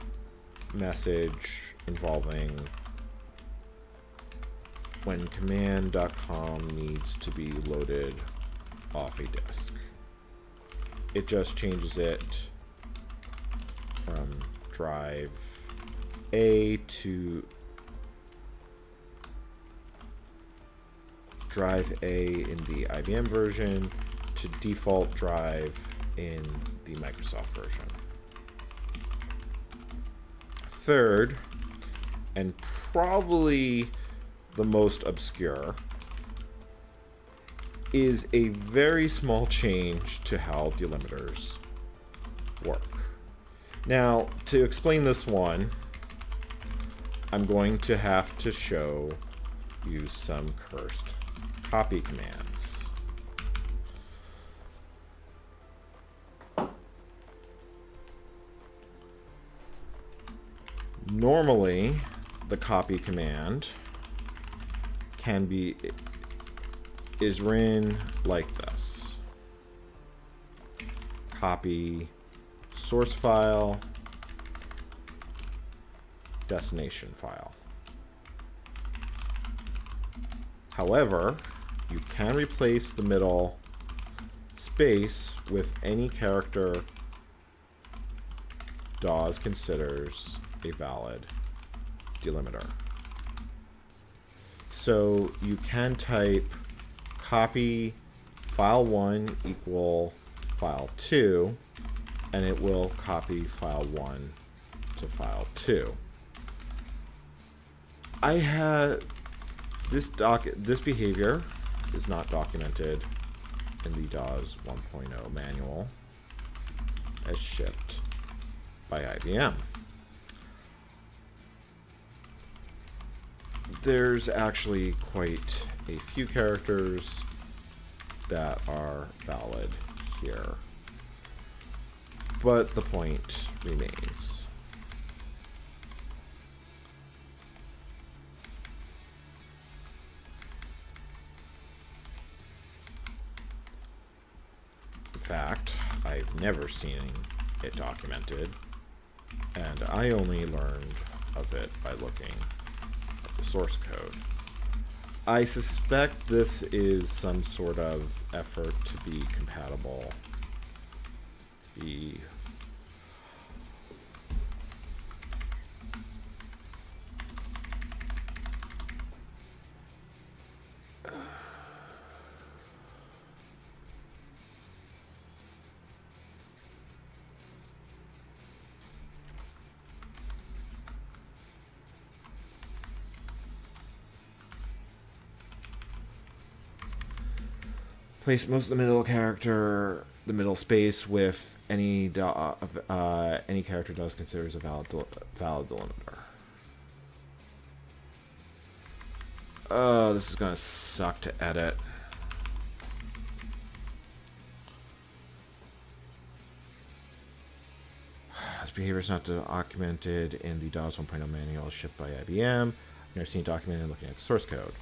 message involving when command.com needs to be loaded off a disk. It just changes it from drive A to drive A in the IBM version to default drive in the Microsoft version. Third, and probably the most obscure, is a very small change to how delimiters work. Now, to explain this one, I'm going to have to show you some cursed copy commands. Normally, the copy command is written like this. Copy source file, destination file. However, you can replace the middle space with any character DAWS considers a valid delimiter. So you can type copy file1 equal file2, and it will copy file1 to file2. I had this behavior is not documented in the DAWS 1.0 manual as shipped by IBM. There's actually quite a few characters that are valid here, but the point remains. In fact, I've never seen it documented, and I only learned of it by looking at the source code. I suspect this is some sort of effort to be compatible. Place most of the middle space with any character DAWS considers a valid delimiter. Oh, this is gonna suck to edit. This behavior is not documented in the DAWS 1.0 manual shipped by IBM. I've never seen it documented looking at the source code.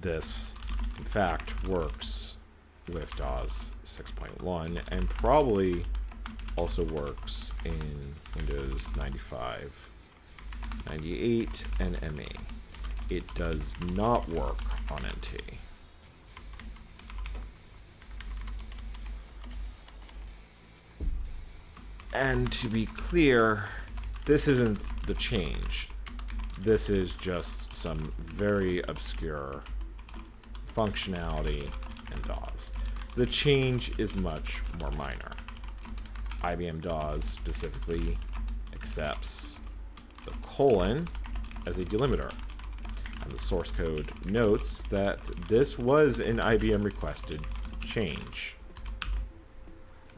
This, in fact, works with DAWS 6.1 and probably also works in Windows 95, 98, and ME. It does not work on NT. And to be clear, this isn't the change. This is just some very obscure functionality in DAWS. The change is much more minor. IBM DAWS specifically accepts the colon as a delimiter, and the source code notes that this was an IBM requested change.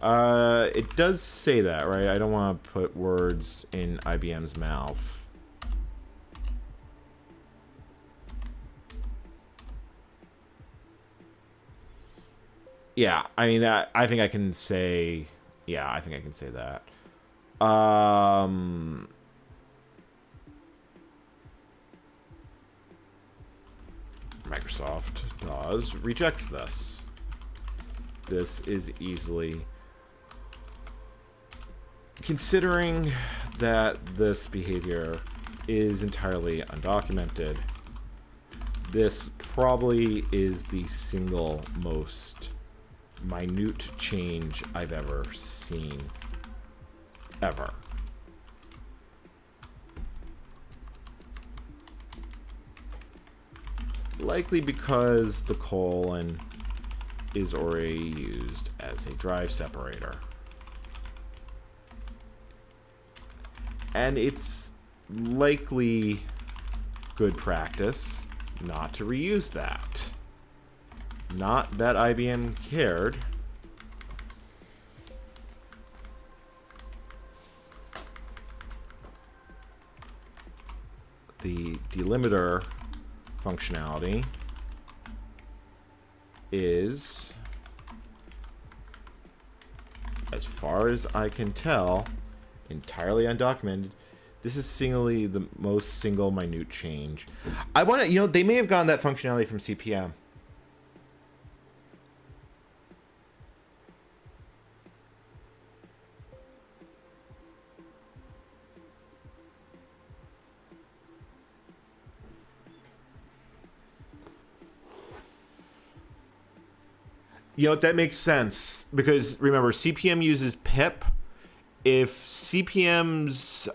It does say that, right? I don't want to put words in IBM's mouth. Yeah, I mean that. I think I can say. Yeah, I think I can say that. Microsoft DAWs rejects this. This is easily... Considering that this behavior is entirely undocumented, this probably is the single most minute change I've ever seen. Ever. Likely because the colon is already used as a drive separator. And it's likely good practice not to reuse that. Not that IBM cared. The delimiter functionality is, as far as I can tell, entirely undocumented. This is singly the most single minute change. I want to, they may have gotten that functionality from CPM. That makes sense because remember, CPM uses pip. If CPM's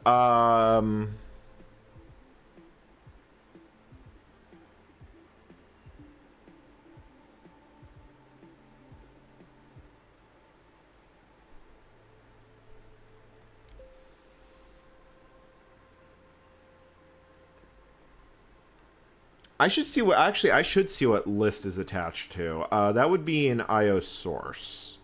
I should see what I should see what list is attached to. That would be an IO source.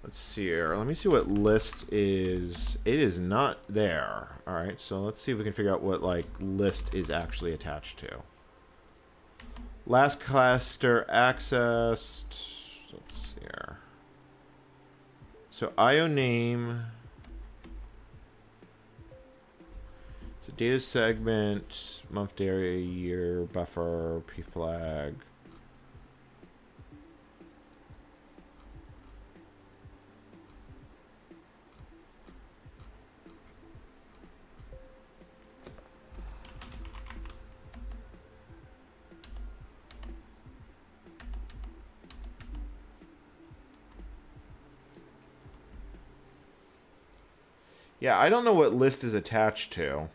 Let's see here. Let me see what list is. It is not there. All right, so let's see if we can figure out what list is actually attached to. Last cluster accessed. Let's see here. So IO name. So data segment, month, day, year, buffer, p flag. Yeah, I don't know what list is attached to.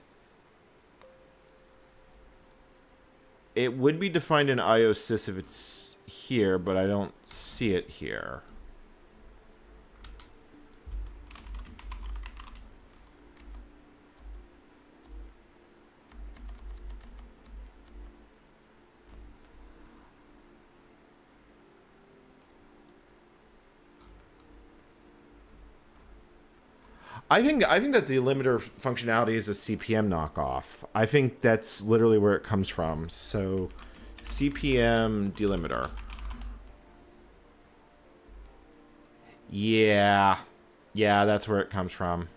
It would be defined in IOSys if it's here, but I don't see it here. I think that the limiter functionality is a CPM knockoff. I think that's literally where it comes from. So, CPM delimiter. Yeah, that's where it comes from.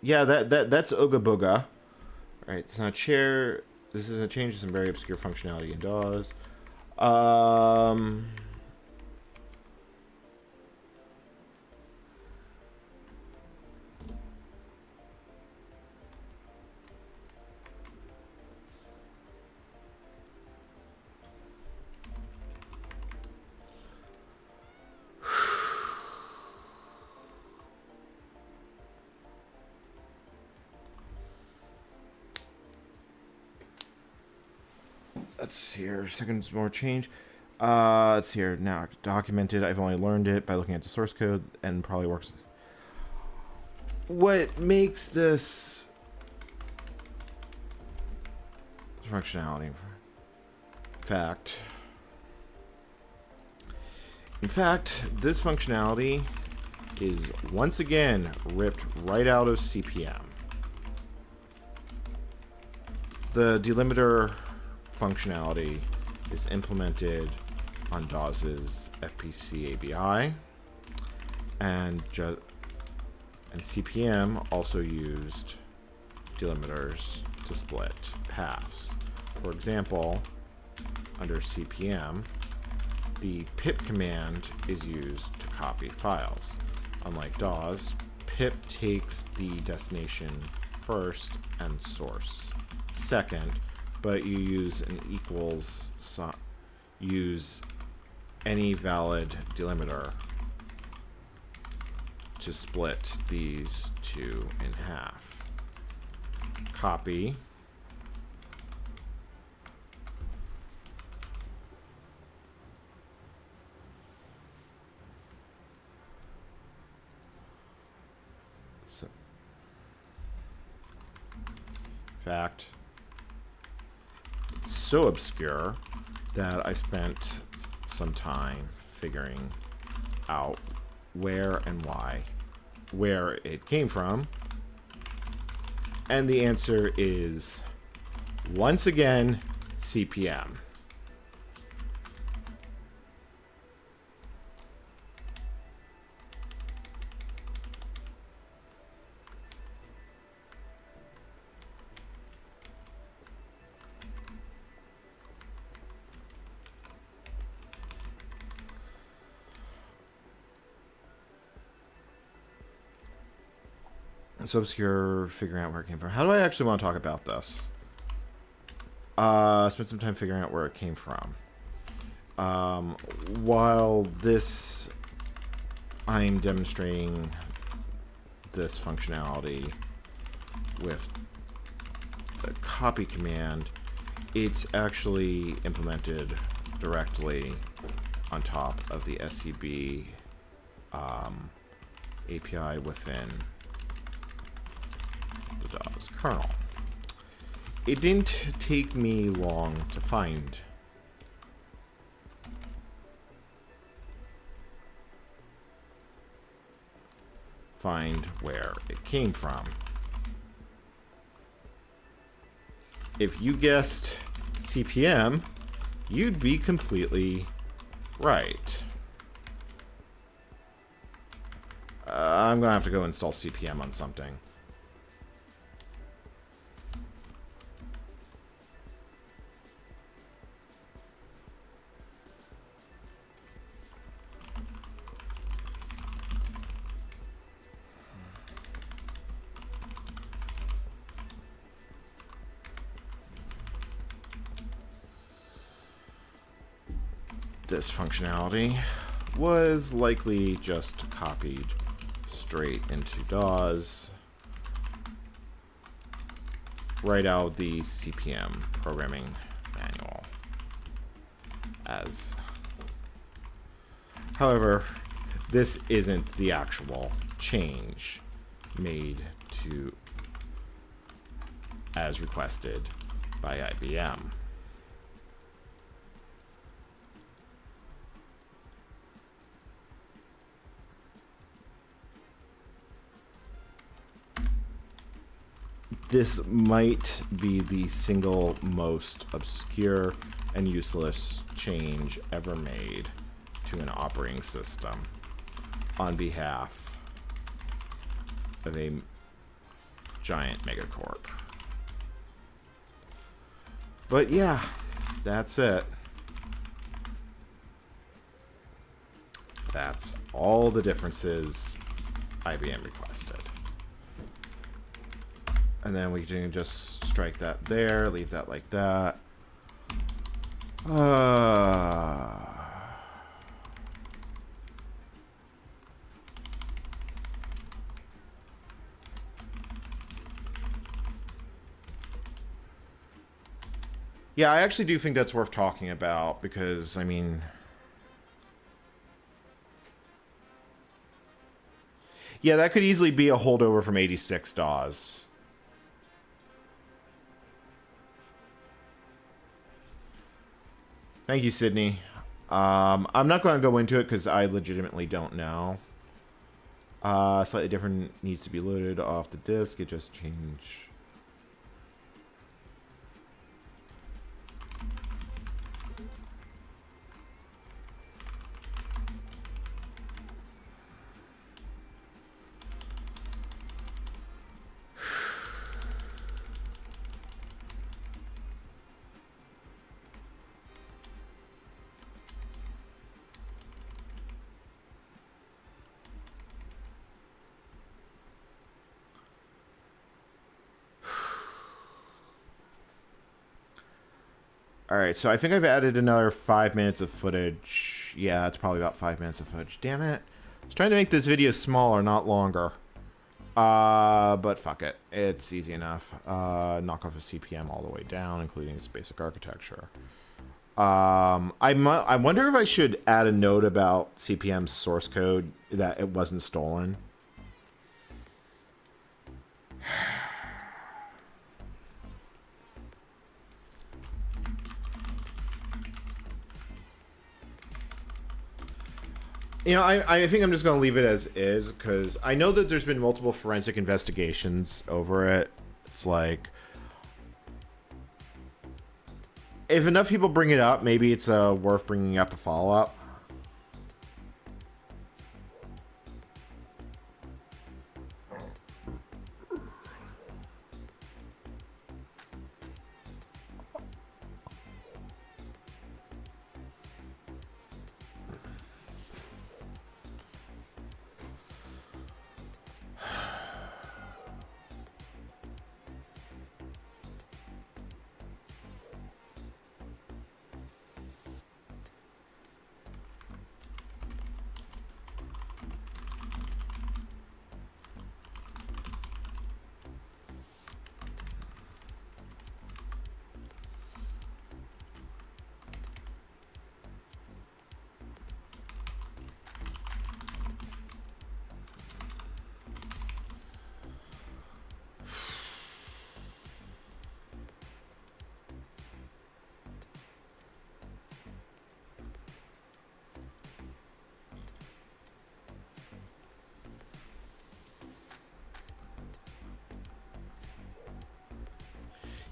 Yeah, that's Ooga Booga. Alright, it's not share. This is a change to some very obscure functionality in DAWs. Let's see here. Seconds more change. Let's see here. Now documented. I've only learned it by looking at the source code and probably works. what makes this functionality, in fact, this functionality is once again ripped right out of CPM. The delimiter functionality is implemented on DAWS's FPC ABI, and CPM also used delimiters to split paths. For example, under CPM, the pip command is used to copy files. Unlike DAWs, pip takes the destination first and source second, but you use an equals, use any valid delimiter to split these two in half. Copy fact, it's so obscure that I spent some time figuring out where and why, where it came from. And the answer is, once again, CPM. So obscure, figuring out where it came from. How do I actually want to talk about this? Spend some time figuring out where it came from. While this, I'm demonstrating this functionality with the copy command, it's actually implemented directly on top of the SCB API within the DAWS kernel. It didn't take me long to find where it came from. If you guessed CPM, you'd be completely right. I'm gonna have to go install CPM on something. This functionality was likely just copied straight into DAWS right out of the CPM programming manual. However, this isn't the actual change made to as requested by IBM. This might be the single most obscure and useless change ever made to an operating system on behalf of a giant megacorp. But yeah, that's it. That's all the differences IBM requested. And then we can just strike that there, leave that like that. Yeah, I actually do think that's worth talking about because, I mean... Yeah, that could easily be a holdover from 86 DAWs. Thank you, Sydney. I'm not going to go into it because I legitimately don't know. Slightly different needs to be loaded off the disk. It just changed. Alright, so I think I've added another 5 minutes of footage. Yeah, it's probably about 5 minutes of footage. Damn it. I was trying to make this video smaller, not longer. But fuck it. It's easy enough. Knock off a CPM all the way down, including its basic architecture. I wonder if I should add a note about CPM's source code that it wasn't stolen. You know, I think I'm just going to leave it as is, because I know that there's been multiple forensic investigations over it. It's like, if enough people bring it up, maybe it's worth bringing up a follow-up.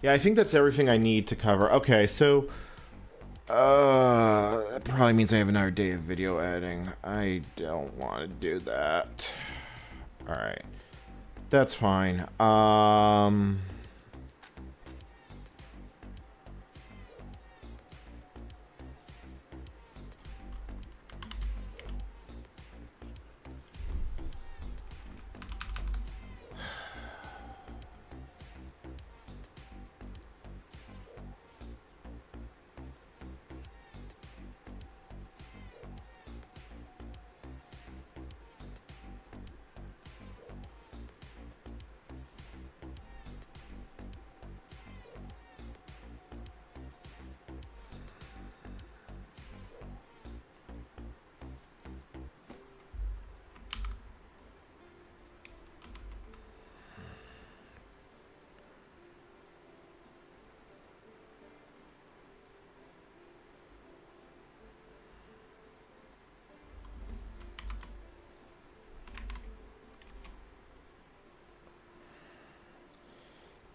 Yeah, I think that's everything I need to cover. Okay, so that probably means I have another day of video editing. I don't want to do that. All right. That's fine.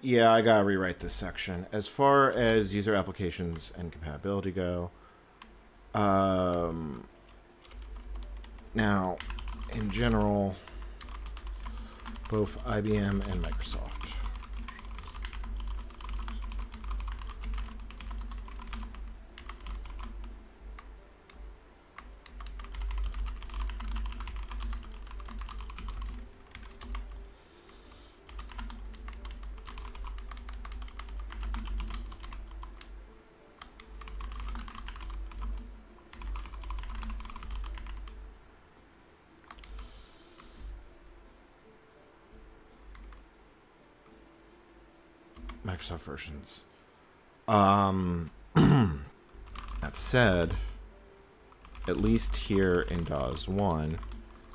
Yeah, I gotta rewrite this section. As far as user applications and compatibility go, now, in general, both IBM and Microsoft. Microsoft versions. That said, at least here in DAWs 1,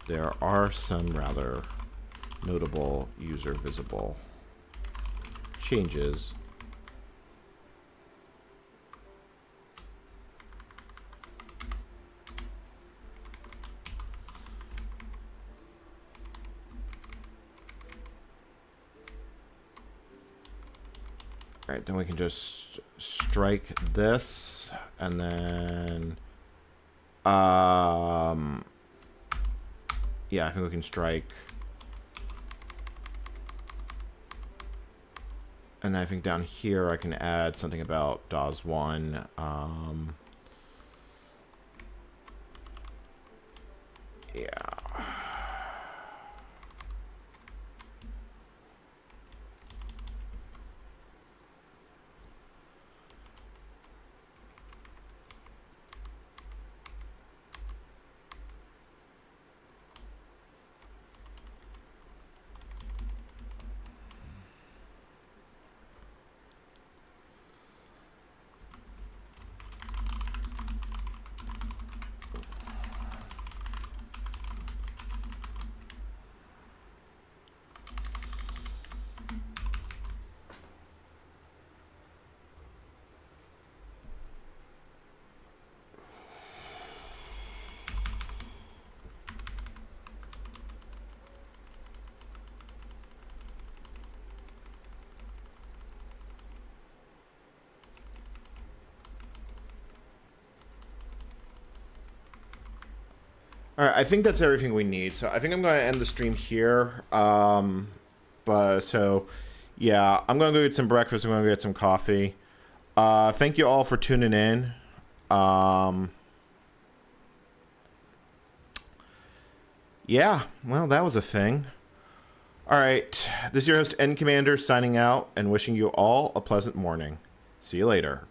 there are some rather notable user visible changes. All right, then we can just strike this, and then, yeah, I think we can strike, and I think down here I can add something about DAWS1. Yeah. All right, I think that's everything we need. So I think I'm going to end the stream here. But so, yeah, I'm going to go get some breakfast. I'm going to get some coffee. Thank you all for tuning in. Yeah, well, that was a thing. All right, this is your host, N Commander, signing out and wishing you all a pleasant morning. See you later.